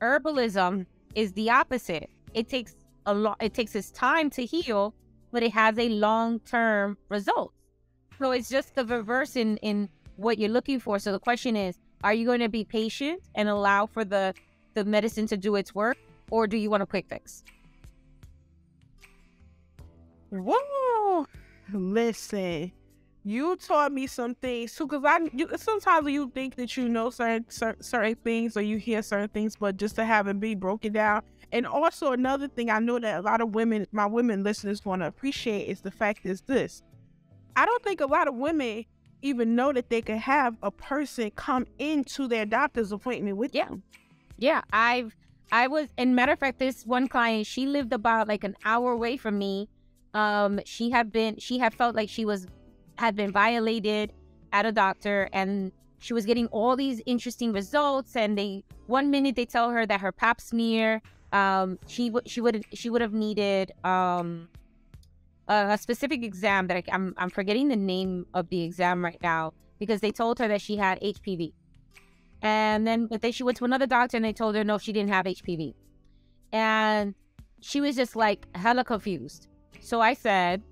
Herbalism is the opposite. It takes its time to heal, but it has a long-term result. So it's just the reverse in what you're looking for. So the question is, are you going to be patient and allow for the medicine to do its work, or do you want a quick fix? Whoa! Listen, you taught me some things too, because sometimes you think that you know certain things, or you hear certain things, but just to have it be broken down. And also another thing I know that a lot of my women listeners want to appreciate is the fact is this. I don't think a lot of women even know that they could have a person come into their doctor's appointment with them. Yeah, I was, and matter of fact, this one client, she lived about like an hour away from me. She had felt like she had been violated at a doctor, and she was getting all these interesting results. And one minute they tell her that her pap smear she would have needed a specific exam that I'm forgetting the name of the exam right now, because they told her that she had HPV. But then she went to another doctor and they told her no, she didn't have HPV. And she was just like hella confused. So I said,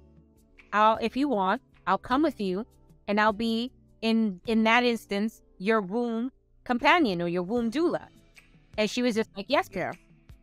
if you want, I'll come with you and I'll be in that instance your womb companion or your womb doula. And she was just like, yes, girl.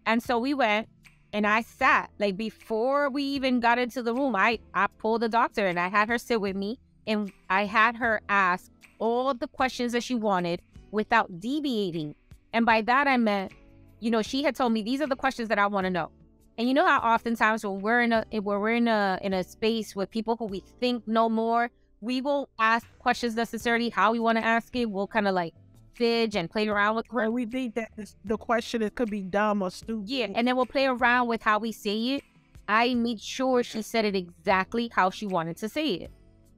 And so we went and I sat, like before we even got into the room, I pulled the doctor and I had her sit with me and I had her ask all the questions that she wanted without deviating. And by that I meant, you know, she had told me these are the questions that I want to know. And you know how oftentimes when we're in a space with people who we think know more, we won't ask questions necessarily how we want to ask it. We'll kind of like fidge and play around with it. And we think that the question could be dumb or stupid. Yeah, and then we'll play around with how we say it. I made sure she said it exactly how she wanted to say it.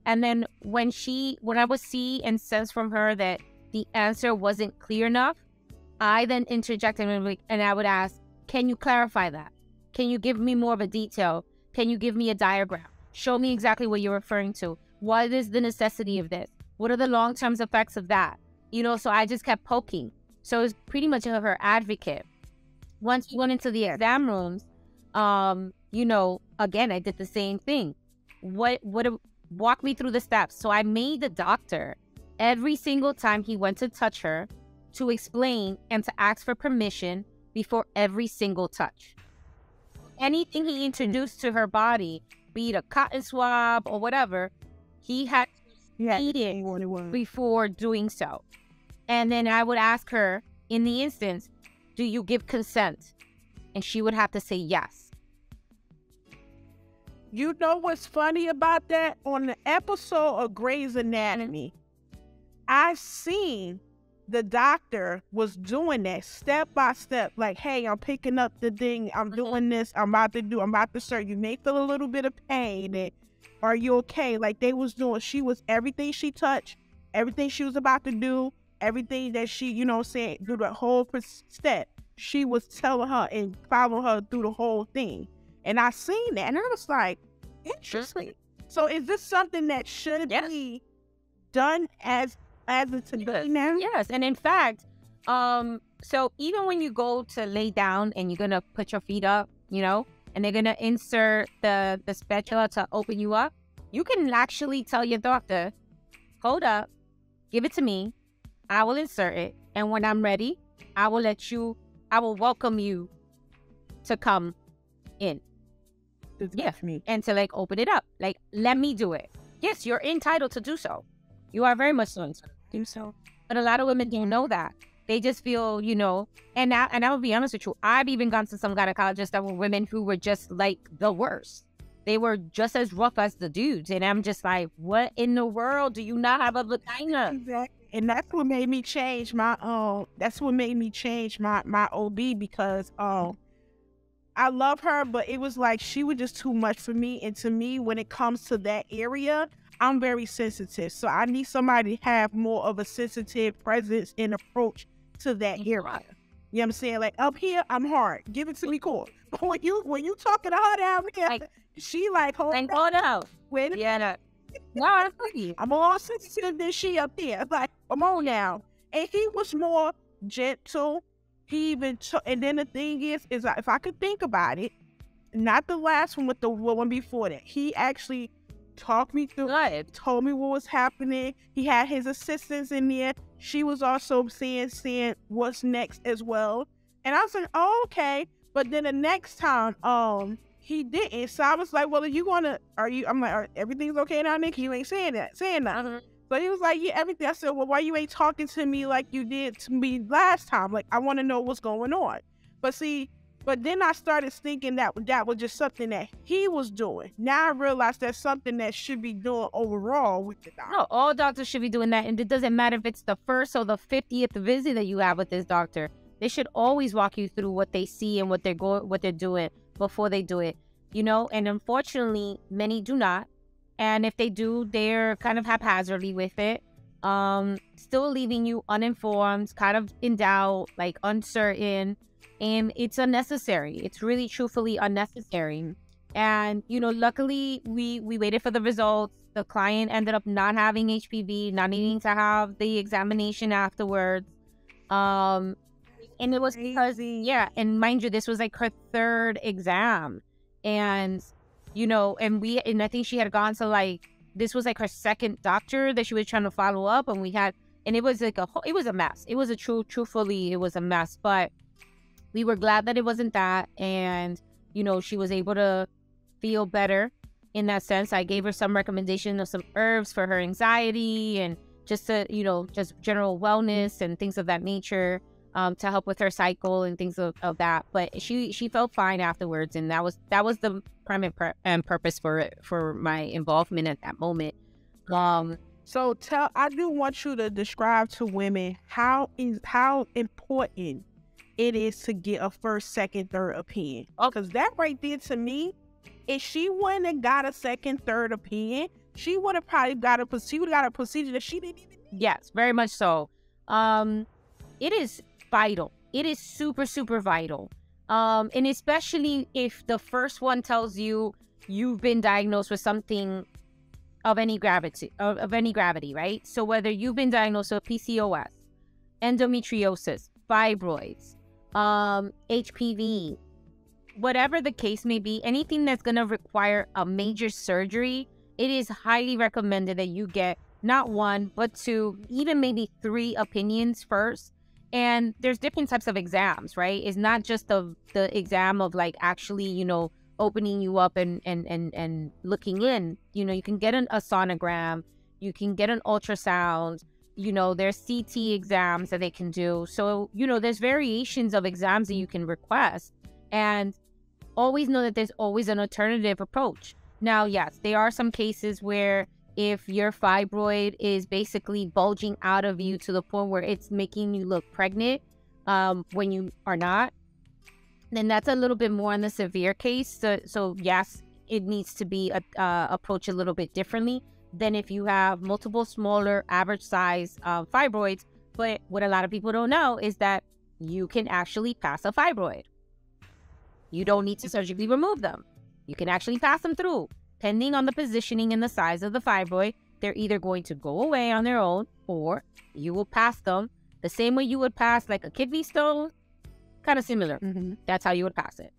And then when I would see and sense from her that the answer wasn't clear enough, I then interjected and I would ask, can you clarify that? Can you give me more of a detail? Can you give me a diagram? Show me exactly what you're referring to. What is the necessity of this? What are the long-term effects of that? You know, so I just kept poking. So it was pretty much her advocate. Once we went into the exam rooms, you know, again, I did the same thing. Walk me through the steps. So I made the doctor, every single time he went to touch her, to explain and to ask for permission before every single touch. Anything he introduced to her body, be it a cotton swab or whatever, he had to eat it before doing so. And then I would ask her, in the instance, do you give consent? And she would have to say yes. You know what's funny about that? On the episode of Grey's Anatomy, I seen the doctor was doing that step by step. Like, hey, I'm picking up the thing. I'm doing this. I'm about to start. You may feel a little bit of pain. And, are you okay? Like they was doing, everything she touched, everything she was about to do, everything that she, you know, saying, do the whole step. She was telling her and following her through the whole thing. And I seen that and I was like, interesting. So is this something that should be done as a today now? Yes. And in fact, so even when you go to lay down and you're going to put your feet up, you know, and they're going to insert the spatula to open you up, you can actually tell your doctor, hold up, give it to me, I will insert it, and when I'm ready, I will welcome you to come in. And to like open it up. Like, let me do it. Yes, you're entitled to do so. You are very much so entitled to do so. But a lot of women don't know that. They just feel, you know, and I will be honest with you, I've even gone to some gynecologists that were women who were just like the worst. They were just as rough as the dudes. And I'm just like, what in the world? Do you not have a vagina? Exactly. And that's what made me change my OB, because I love her, but it was like she was just too much for me. And to me, when it comes to that area, I'm very sensitive. So I need somebody to have more of a sensitive presence and approach to that area. You know what I'm saying? Like up here, I'm hard. Give it to me cool. But when you talking to her down here, like, she like, hold on. Wait. Yeah, no, I'm more sensitive than she up there. Like, come on now. And he was more gentle. He even and then the thing is if I could think about it, not the last one, with the one before that, he actually talked me through it, told me what was happening. He had his assistants in there. She was also saying what's next as well. And I was like, oh, okay. But then the next time, he didn't. So I was like, well, I'm like, everything's okay now, Nick? You ain't saying nothing. So he was like, yeah, everything. I said, well, why you ain't talking to me like you did to me last time? Like, I want to know what's going on. But then I started thinking that was just something that he was doing. Now I realized that's something that should be doing overall with the doctor. No, all doctors should be doing that. And it doesn't matter if it's the first or the 50th visit that you have with this doctor. They should always walk you through what they see and what they're doing before they do it, you know? And unfortunately, many do not. And if they do, they're kind of haphazardly with it, still leaving you uninformed, kind of in doubt, like uncertain. and it's unnecessary. It's really truthfully unnecessary. And, you know, luckily we waited for the results. The client ended up not having HPV, not needing to have the examination afterwards. And it was because, and mind you, this was like her third exam. And, you know, and I think she had gone to like, this was like her second doctor that she was trying to follow up. And it was like it was a mess. It was truthfully, it was a mess. But we were glad that it wasn't that. And, you know, she was able to feel better in that sense. I gave her some recommendation of some herbs for her anxiety and just to, you know, just general wellness and things of that nature, to help with her cycle and things of that. But she felt fine afterwards, and that was the primary purpose for my involvement at that moment. So I do want you to describe to women how important it is to get a first, second, third opinion. Because that right there, to me, if she wouldn't have got a second, third opinion, she would have probably got a procedure that she didn't even need. Yes, very much so. It is vital. It is super, super vital. And especially if the first one tells you you've been diagnosed with something of any gravity, right? So whether you've been diagnosed with PCOS, endometriosis, fibroids, HPV, whatever the case may be, anything that's going to require a major surgery, it is highly recommended that you get not one, but two, even maybe three opinions first. And there's different types of exams, right? It's not just the exam of like actually, you know, opening you up and looking in. You know, you can get a sonogram, you can get an ultrasound, you know, there's CT exams that they can do. So, you know, there's variations of exams that you can request. And always know that there's always an alternative approach. Now, yes, there are some cases where if your fibroid is basically bulging out of you to the point where it's making you look pregnant when you are not, then that's a little bit more on the severe case. So yes, it needs to be approached a little bit differently than if you have multiple smaller average size fibroids. But what a lot of people don't know is that you can actually pass a fibroid. You don't need to surgically remove them. You can actually pass them through. Depending on the positioning and the size of the fibroid, they're either going to go away on their own, or you will pass them the same way you would pass like a kidney stone. Kind of similar. Mm-hmm. That's how you would pass it.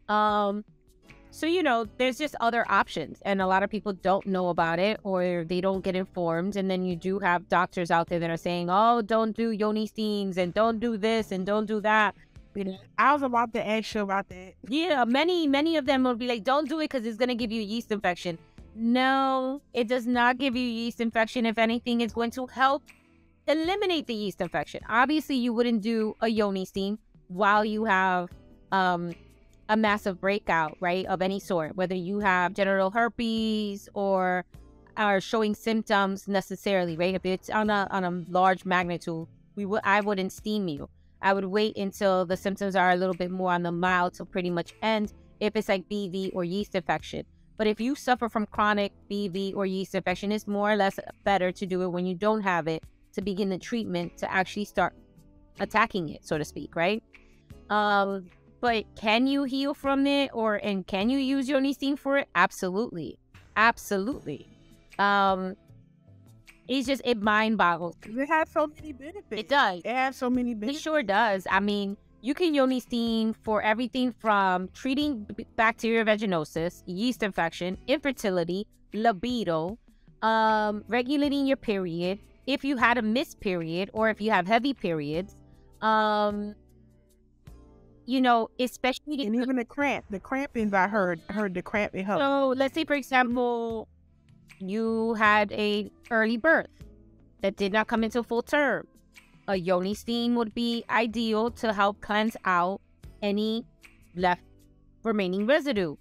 So, you know, there's just other options, and a lot of people don't know about it, or they don't get informed. And then you do have doctors out there that are saying, oh, don't do yoni steams and don't do this and don't do that. You know, I was about to ask you about that. Yeah, many of them will be like, don't do it because it's going to give you a yeast infection. No, it does not give you a yeast infection. If anything, it's going to help eliminate the yeast infection. Obviously, you wouldn't do a yoni steam while you have a massive breakout, right, of any sort, whether you have genital herpes or are showing symptoms necessarily, right? If it's on a large magnitude, I wouldn't steam you. I would wait until the symptoms are a little bit more on the mild to pretty much end if it's like BV or yeast infection. But if you suffer from chronic BV or yeast infection, it's more or less better to do it when you don't have it, to begin the treatment to actually start attacking it, so to speak, right? But can you heal from it, and can you use yoni steam for it? Absolutely. Absolutely. It's just, it mind boggles. It has so many benefits. It does. It has so many benefits. It sure does. I mean, you can yoni steam for everything from treating bacterial vaginosis, yeast infection, infertility, libido, regulating your period, if you had a missed period or if you have heavy periods, you know, especially... And even the cramping, I heard the cramping help. So let's say, for example, you had a early birth that did not come into full term. A yoni steam would be ideal to help cleanse out any left remaining residue.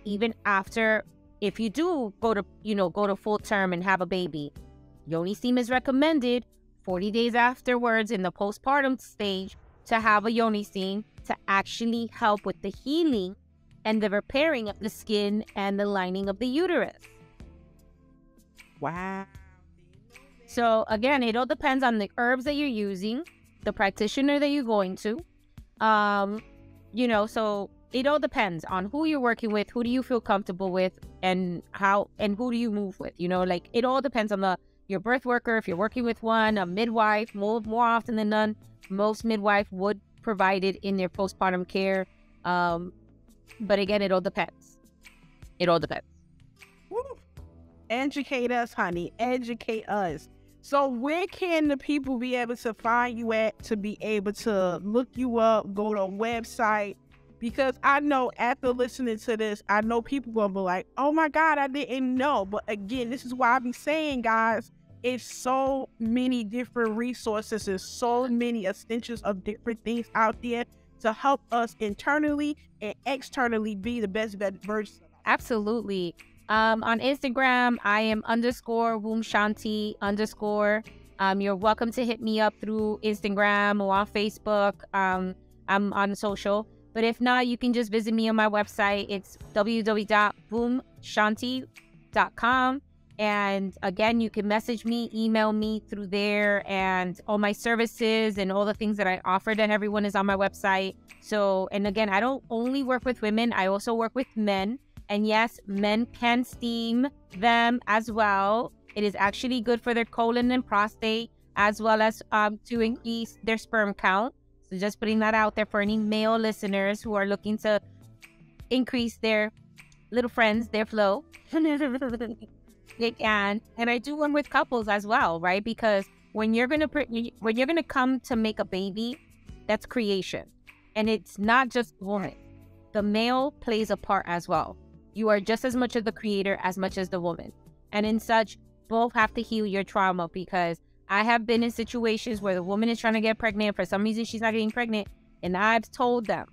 Even after, if you do go to full term and have a baby, yoni steam is recommended 40 days afterwards in the postpartum stage to have a yoni steam to actually help with the healing and the repairing of the skin and the lining of the uterus. Wow. So again, it all depends on the herbs that you're using, the practitioner that you're going to, So it all depends on who you're working with, who do you feel comfortable with, and who do you move with. It all depends on your birth worker. If you're working with one, a midwife, more often than none, most midwife would provide it in their postpartum care. But again, it all depends. It all depends. Woo. Educate us, honey. Educate us. So where can the people be able to find you at, to be able to look you up, go to a website? Because I know after listening to this, I know people will be like, oh my God, I didn't know. But again, this is why I be saying, guys, it's so many different resources. There's so many extensions of different things out there to help us internally and externally be the best version. Absolutely. On Instagram, I am _wombshanti _. You're welcome to hit me up through Instagram or on Facebook. I'm on social. But if not, you can just visit me on my website. It's www.wombshanti.com. And again, you can message me, email me through there, and all my services and all the things that I offer that everyone is on my website. So, and again, I don't only work with women, I also work with men. And yes, men can steam them as well. It is actually good for their colon and prostate, as well as to increase their sperm count. So just putting that out there for any male listeners who are looking to increase their little friends, their flow. They can. And I do one with couples as well, right? Because when you're gonna come to make a baby, that's creation, and it's not just woman. The male plays a part as well. You are just as much of the creator as much as the woman. And in such, both have to heal your trauma, because I have been in situations where the woman is trying to get pregnant. For some reason, she's not getting pregnant. And I've told them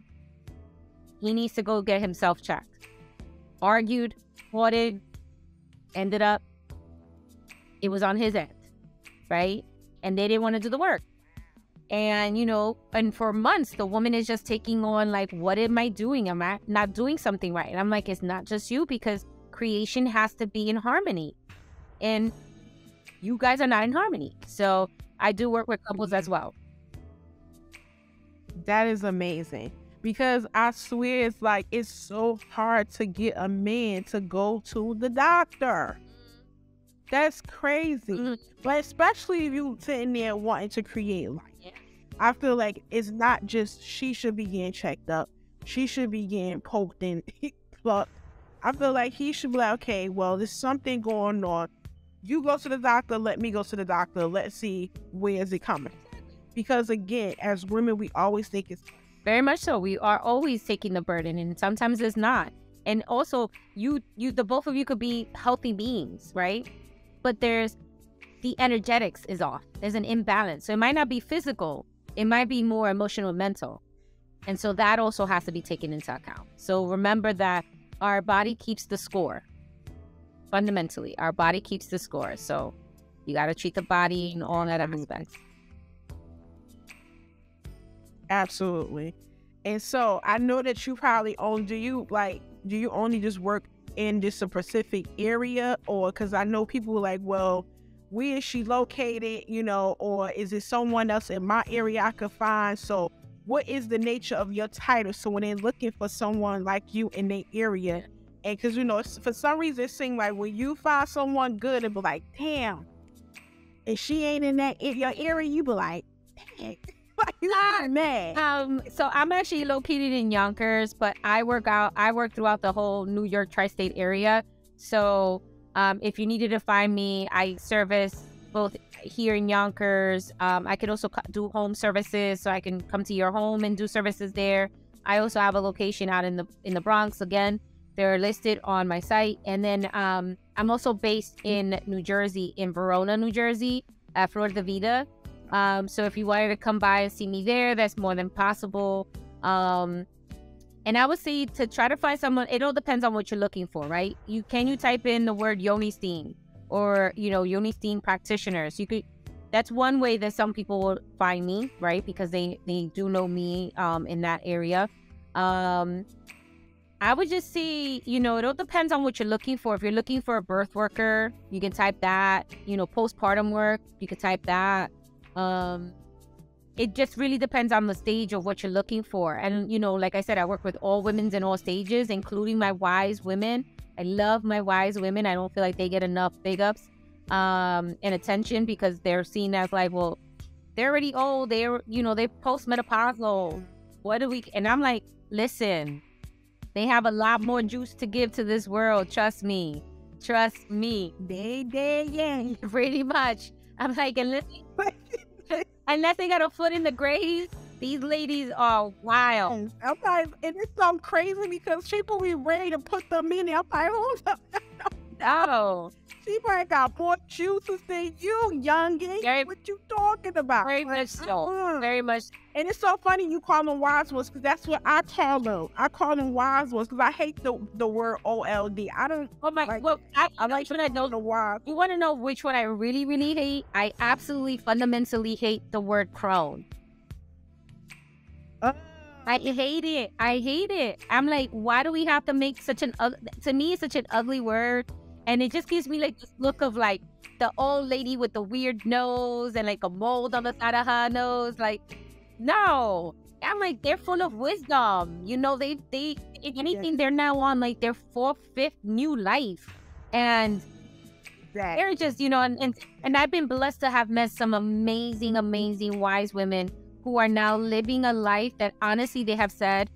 he needs to go get himself checked. Argued, fought it, ended up, it was on his end, right? And they didn't want to do the work. And, and for months, the woman is just taking on, like, what am I doing? Am I not doing something right? And I'm like, it's not just you, because creation has to be in harmony. And you guys are not in harmony. So I do work with couples as well. That is amazing. Because I swear it's so hard to get a man to go to the doctor. That's crazy. Mm-hmm. But especially if you sitting there wanting to create life. Yeah. I feel like it's not just she should be getting checked up. She should be getting poked and plucked. I feel like he should be like, okay, well, there's something going on. You go to the doctor, let me go to the doctor. Let's see, where is it coming? Because again, as women, we always think it's... Very much so. We are always taking the burden, and sometimes it's not. And also, the both of you could be healthy beings, right? But there's the energetics is off. There's an imbalance. So it might not be physical. It might be more emotional and mental. And so that also has to be taken into account. So remember that our body keeps the score. Fundamentally, our body keeps the score. So you got to treat the body in all that aspects. Absolutely. And so I know that you probably do you only just work in just a specific area, or because I know people are like, well, where is she located, or is it someone else in my area I could find? So what is the nature of your title? So when they're looking for someone like you in their area, and because for some reason it seems like when you find someone good, it be like, damn, if she ain't in your area, you be like, dang. So I'm actually located in Yonkers, but I work throughout the whole New York tri-state area. So if you needed to find me, I service both here in Yonkers. I could also do home services, so I can come to your home and do services there. I also have a location out in the Bronx. Again, they're listed on my site. And then I'm also based in New Jersey, in Verona, New Jersey, at Florida Vida. So if you wanted to come by and see me there, that's more than possible. And I would say to try to find someone, it all depends on what you're looking for, right? You type in the word Yoni Steen or, Yoni Steen practitioners. That's one way that some people will find me, right? Because they do know me, in that area. I would just say, it all depends on what you're looking for. If you're looking for a birth worker, you can type that, postpartum work, you could type that. it just really depends on the stage of what you're looking for. And, you know, like I said, I work with all women in all stages, including my wise women. I love my wise women. I don't feel like they get enough big ups and attention, because they're seen as like, well, they're already old. They're, you know, they're postmenopausal. What do we, and I'm like, listen, they have a lot more juice to give to this world. Trust me. Trust me. Yeah. Pretty much. I'm like, unless they got a foot in the grave, these ladies are wild. I'm like, and it's so crazy because people be ready to put them in there. I'm like, hold up. Oh. She probably got more juices than you, youngin. What you talking about? Very much so. Very much. And it's so funny you call them wise ones, because that's what I call them. I call them wise ones because I hate the word OLD. I don't. Oh my. Like, well, I like when I know the wise. You want to know which one I really, really hate? I absolutely fundamentally hate the word crone. I hate it. I hate it. I'm like, why do we have to make such an to me it's such an ugly word, and it just gives me like this look of like the old lady with the weird nose and like a mold on the side of her nose. Like, no. I'm like, they're full of wisdom. You know, they if anything, they're now on like their 4th, 5th new life, and they're just, you know, and I've been blessed to have met some amazing, amazing wise women who are now living a life that honestly they have said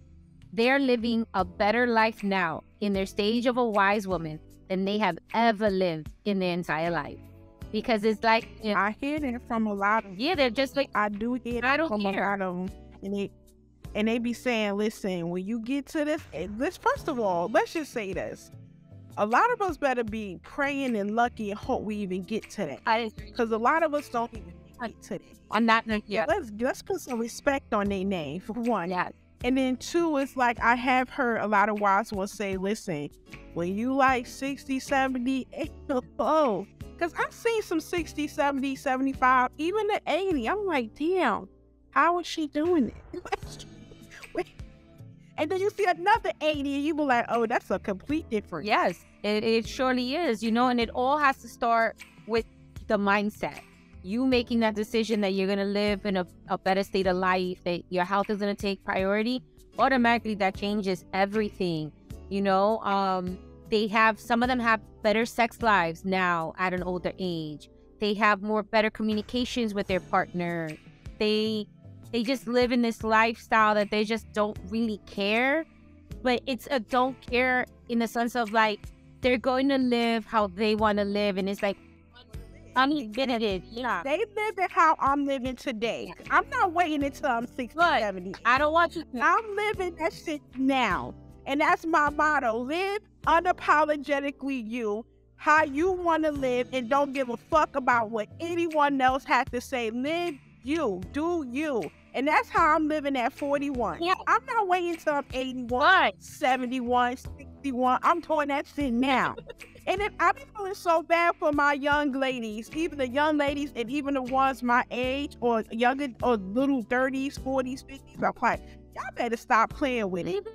they're living a better life now in their stage of a wise woman than they have ever lived in their entire life. Because it's like, you know, I hear that from a lot of yeah, they're just like, I do hear that from a lot of them. And they be saying, listen, when you get to this, first of all, let's just say this. A lot of us better be praying and lucky and hope we even get to that. Because a lot of us don't even get to that. On that note, yeah. Let's put some respect on their name, for one. Yeah. And then 2, it's like I have heard a lot of wise ones say, listen, when you like 60, 70, 80, oh, because I've seen some 60, 70, 75, even the 80. I'm like, damn, how is she doing it? And then you see another 80 and you be like, oh, that's a complete difference. Yes, it surely is, you know, and it all has to start with the mindset. You making that decision that you're going to live in a better state of life, that your health is going to take priority, automatically that changes everything. You know, some of them have better sex lives now at an older age. They have better communications with their partner. They just live in this lifestyle that they just don't really care. But it's a don't care in the sense of like, they're going to live how they want to live. And it's like, yeah. They live it how I'm living today. I'm not waiting until I'm 60, 70. I don't want you to. I'm living that shit now. And that's my motto. Live unapologetically you, how you want to live, and don't give a fuck about what anyone else has to say. Live you. Do you. And that's how I'm living at 41. Yeah. I'm not waiting until I'm 81, 71, 61. I'm doing that shit now. And then I've been feeling so bad for my young ladies, even the young ladies and even the ones my age or younger or little 30s, 40s, 50s. I'm like, y'all better stop playing with it.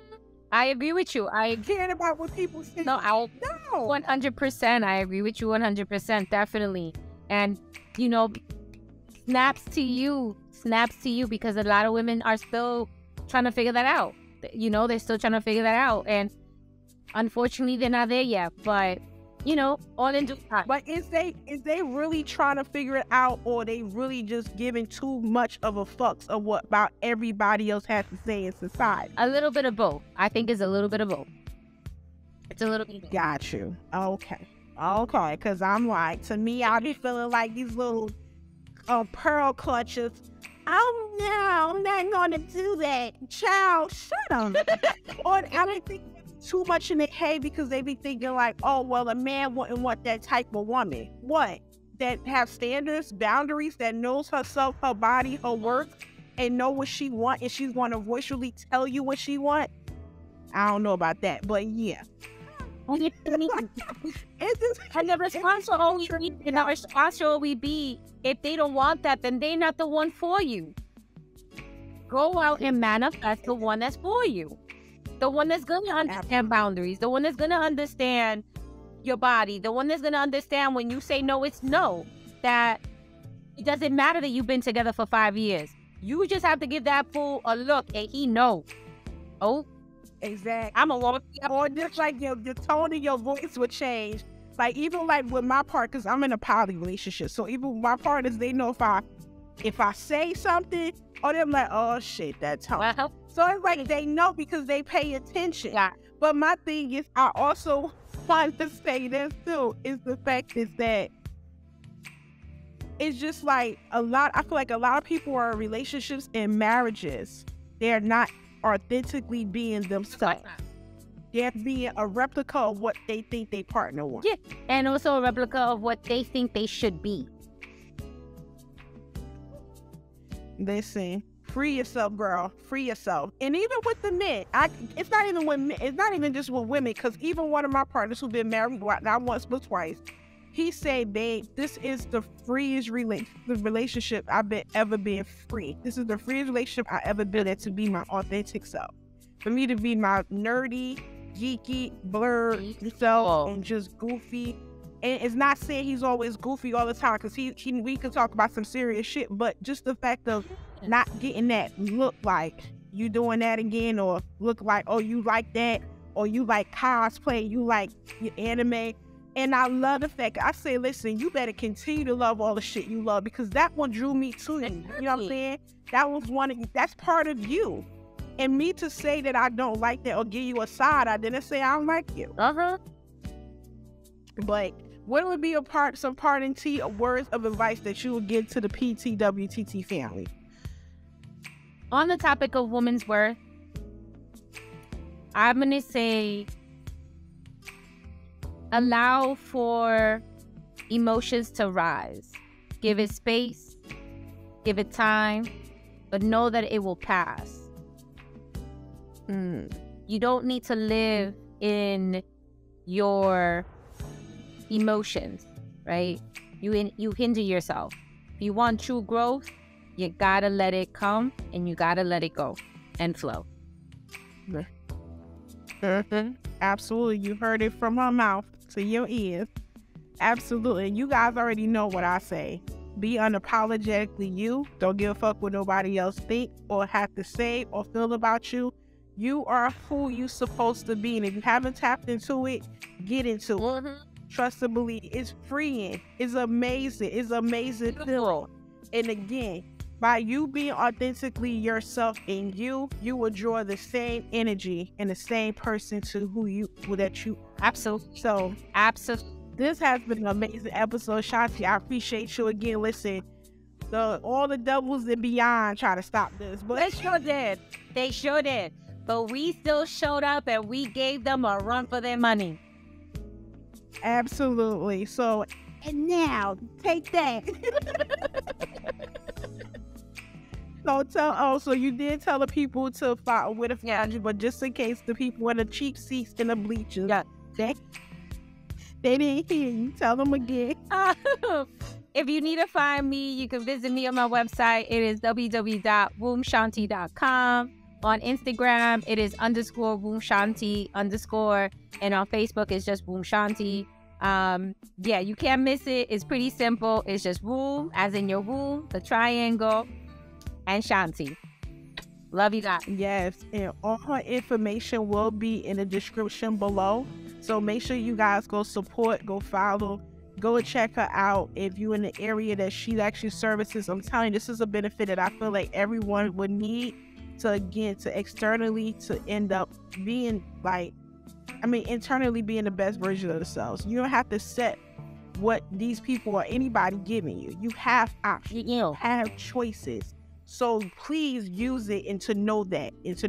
I agree with you. I caring about what people say. No. 100%. I agree with you 100%, definitely. And, you know, snaps to you because a lot of women are still trying to figure that out. You know, they're still trying to figure that out. And unfortunately, they're not there yet. But, you know, all in due time. But is they really trying to figure it out, or they really just giving too much of a fucks of what about everybody else has to say in society? A little bit of both. I think it's a little bit of both. It's a little bit of both. Got you. Okay. Because I'm like, to me, I be feeling like these little pearl clutches. Oh no, I'm not gonna do that. Child, shut up. Or I don't think too much in their head because they be thinking like, oh, well, a man wouldn't want that type of woman. What? That have standards, boundaries, that knows herself, her body, her worth, and know what she want, and she's going to voicefully tell you what she want? I don't know about that, but yeah. And the response will always be, if they don't want that, then they're not the one for you. Go out and manifest the one that's for you. The one that's going to understand boundaries. The one that's going to understand your body. The one that's going to understand when you say no, it's no. That it doesn't matter that you've been together for 5 years. You just have to give that fool a look and he know. Oh, exactly. I'm a woman. Or just like your tone of your voice would change. Like even like with my part, because I'm in a poly relationship. So even with my partners, they know if I say something, or they're like, oh shit, that tone. Well, so it's like they know because they pay attention. Yeah. But my thing is, I also want to say this too, is the fact is that it's just like I feel like a lot of people are in relationships and marriages. They're not authentically being themselves. They're being a replica of what they think they partner wants. Yeah, and also a replica of what they think they should be. Listen, free yourself, girl. Free yourself. And even with the men, it's not even with men. It's not even just with women. Because even one of my partners who's been married not once but twice, he said, "Babe, this is the freest relationship I've ever been free. This is the freest relationship I ever been in to be my authentic self. For me to be my nerdy, geeky, blurred self and just goofy." And it's not saying he's always goofy all the time, because we can talk about some serious shit, but just the fact of not getting that look like you doing that again, or look like, oh, you like that, or you like cosplay, you like your anime. And I love the fact, I say, listen, you better continue to love all the shit you love, because that one drew me to you. You know what I'm saying? That's part of you. And me to say that I don't like that or give you a side, I didn't say I don't like you. But what would be some parting words of advice that you would give to the PTWTT family? On the topic of women's worth, I'm going to say, allow for emotions to rise. Give it space, give it time, but know that it will pass. You don't need to live in your emotions, right? You hinder yourself. If you want true growth, you gotta let it come and you gotta let it go and flow. Absolutely. You heard it from her mouth to your ears. Absolutely. And you guys already know what I say. Be unapologetically you. Don't give a fuck what nobody else think or have to say or feel about you. You are who you supposed to be. And if you haven't tapped into it, get into it. Trust and believe. It's freeing. It's amazing. It's amazing feeling. And again, by you being authentically yourself and you will draw the same energy and the same person to that you. Absolutely. So, absolutely. This has been an amazing episode, Shanti. I appreciate you again. Listen, all the devils and beyond try to stop this, but they sure did. They sure did. But we still showed up and we gave them a run for their money. Absolutely. So, and now take that. So you did tell the people to follow with a flash, but just in case the people in the cheap seats in the bleachers, they didn't hear you. Tell them again. If you need to find me, you can visit me on my website. It is www.wombshanti.com. On Instagram, it is _wombshanti_, and on Facebook, it's just wombshanti. Yeah, you can't miss it. It's pretty simple. It's just womb, as in your womb, the triangle, and Shanti. Love you guys. Yes, and all her information will be in the description below. So make sure you guys go support, go follow, go check her out. If you're in the area that she actually services, I'm telling you, this is a benefit that I feel like everyone would need to externally to end up being internally being the best version of themselves. You don't have to set what these people or anybody giving you. You have options. You have choices. So please use it, and to know that is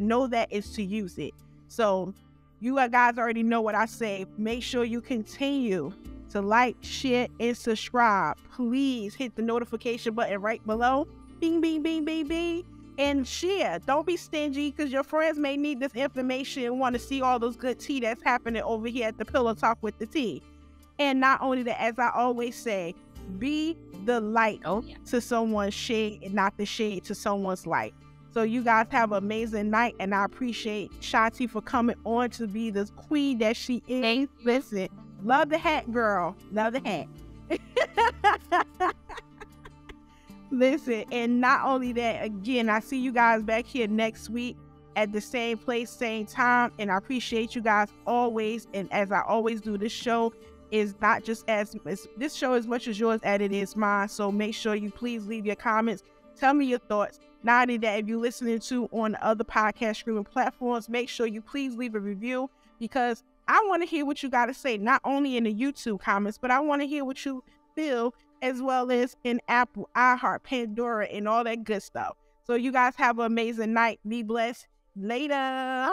to use it. So you guys already know what I say. Make sure you continue to like, share, and subscribe. Please hit the notification button right below. Bing, bing, bing, bing, bing. And share. Don't be stingy, because your friends may need this information and want to see all those good tea that's happening over here at the Pillow Talk with the Tea. And not only that, as I always say, be the light to someone's shade and not the shade to someone's light. So you guys have an amazing night, and I appreciate Shanti for coming on to be this queen that she is. Listen, love the hat, girl. Love the hat. Listen, and not only that, again, I see you guys back here next week at the same place, same time, and I appreciate you guys always. And as I always do, this show is not just this show as much as yours as it is mine. So make sure you please leave your comments. Tell me your thoughts. Not only that, if you're listening to on other podcast streaming platforms, make sure you please leave a review, because I want to hear what you got to say, not only in the YouTube comments, but I want to hear what you feel as well as in Apple, iHeart, Pandora, and all that good stuff. So you guys have an amazing night. Be blessed. Later.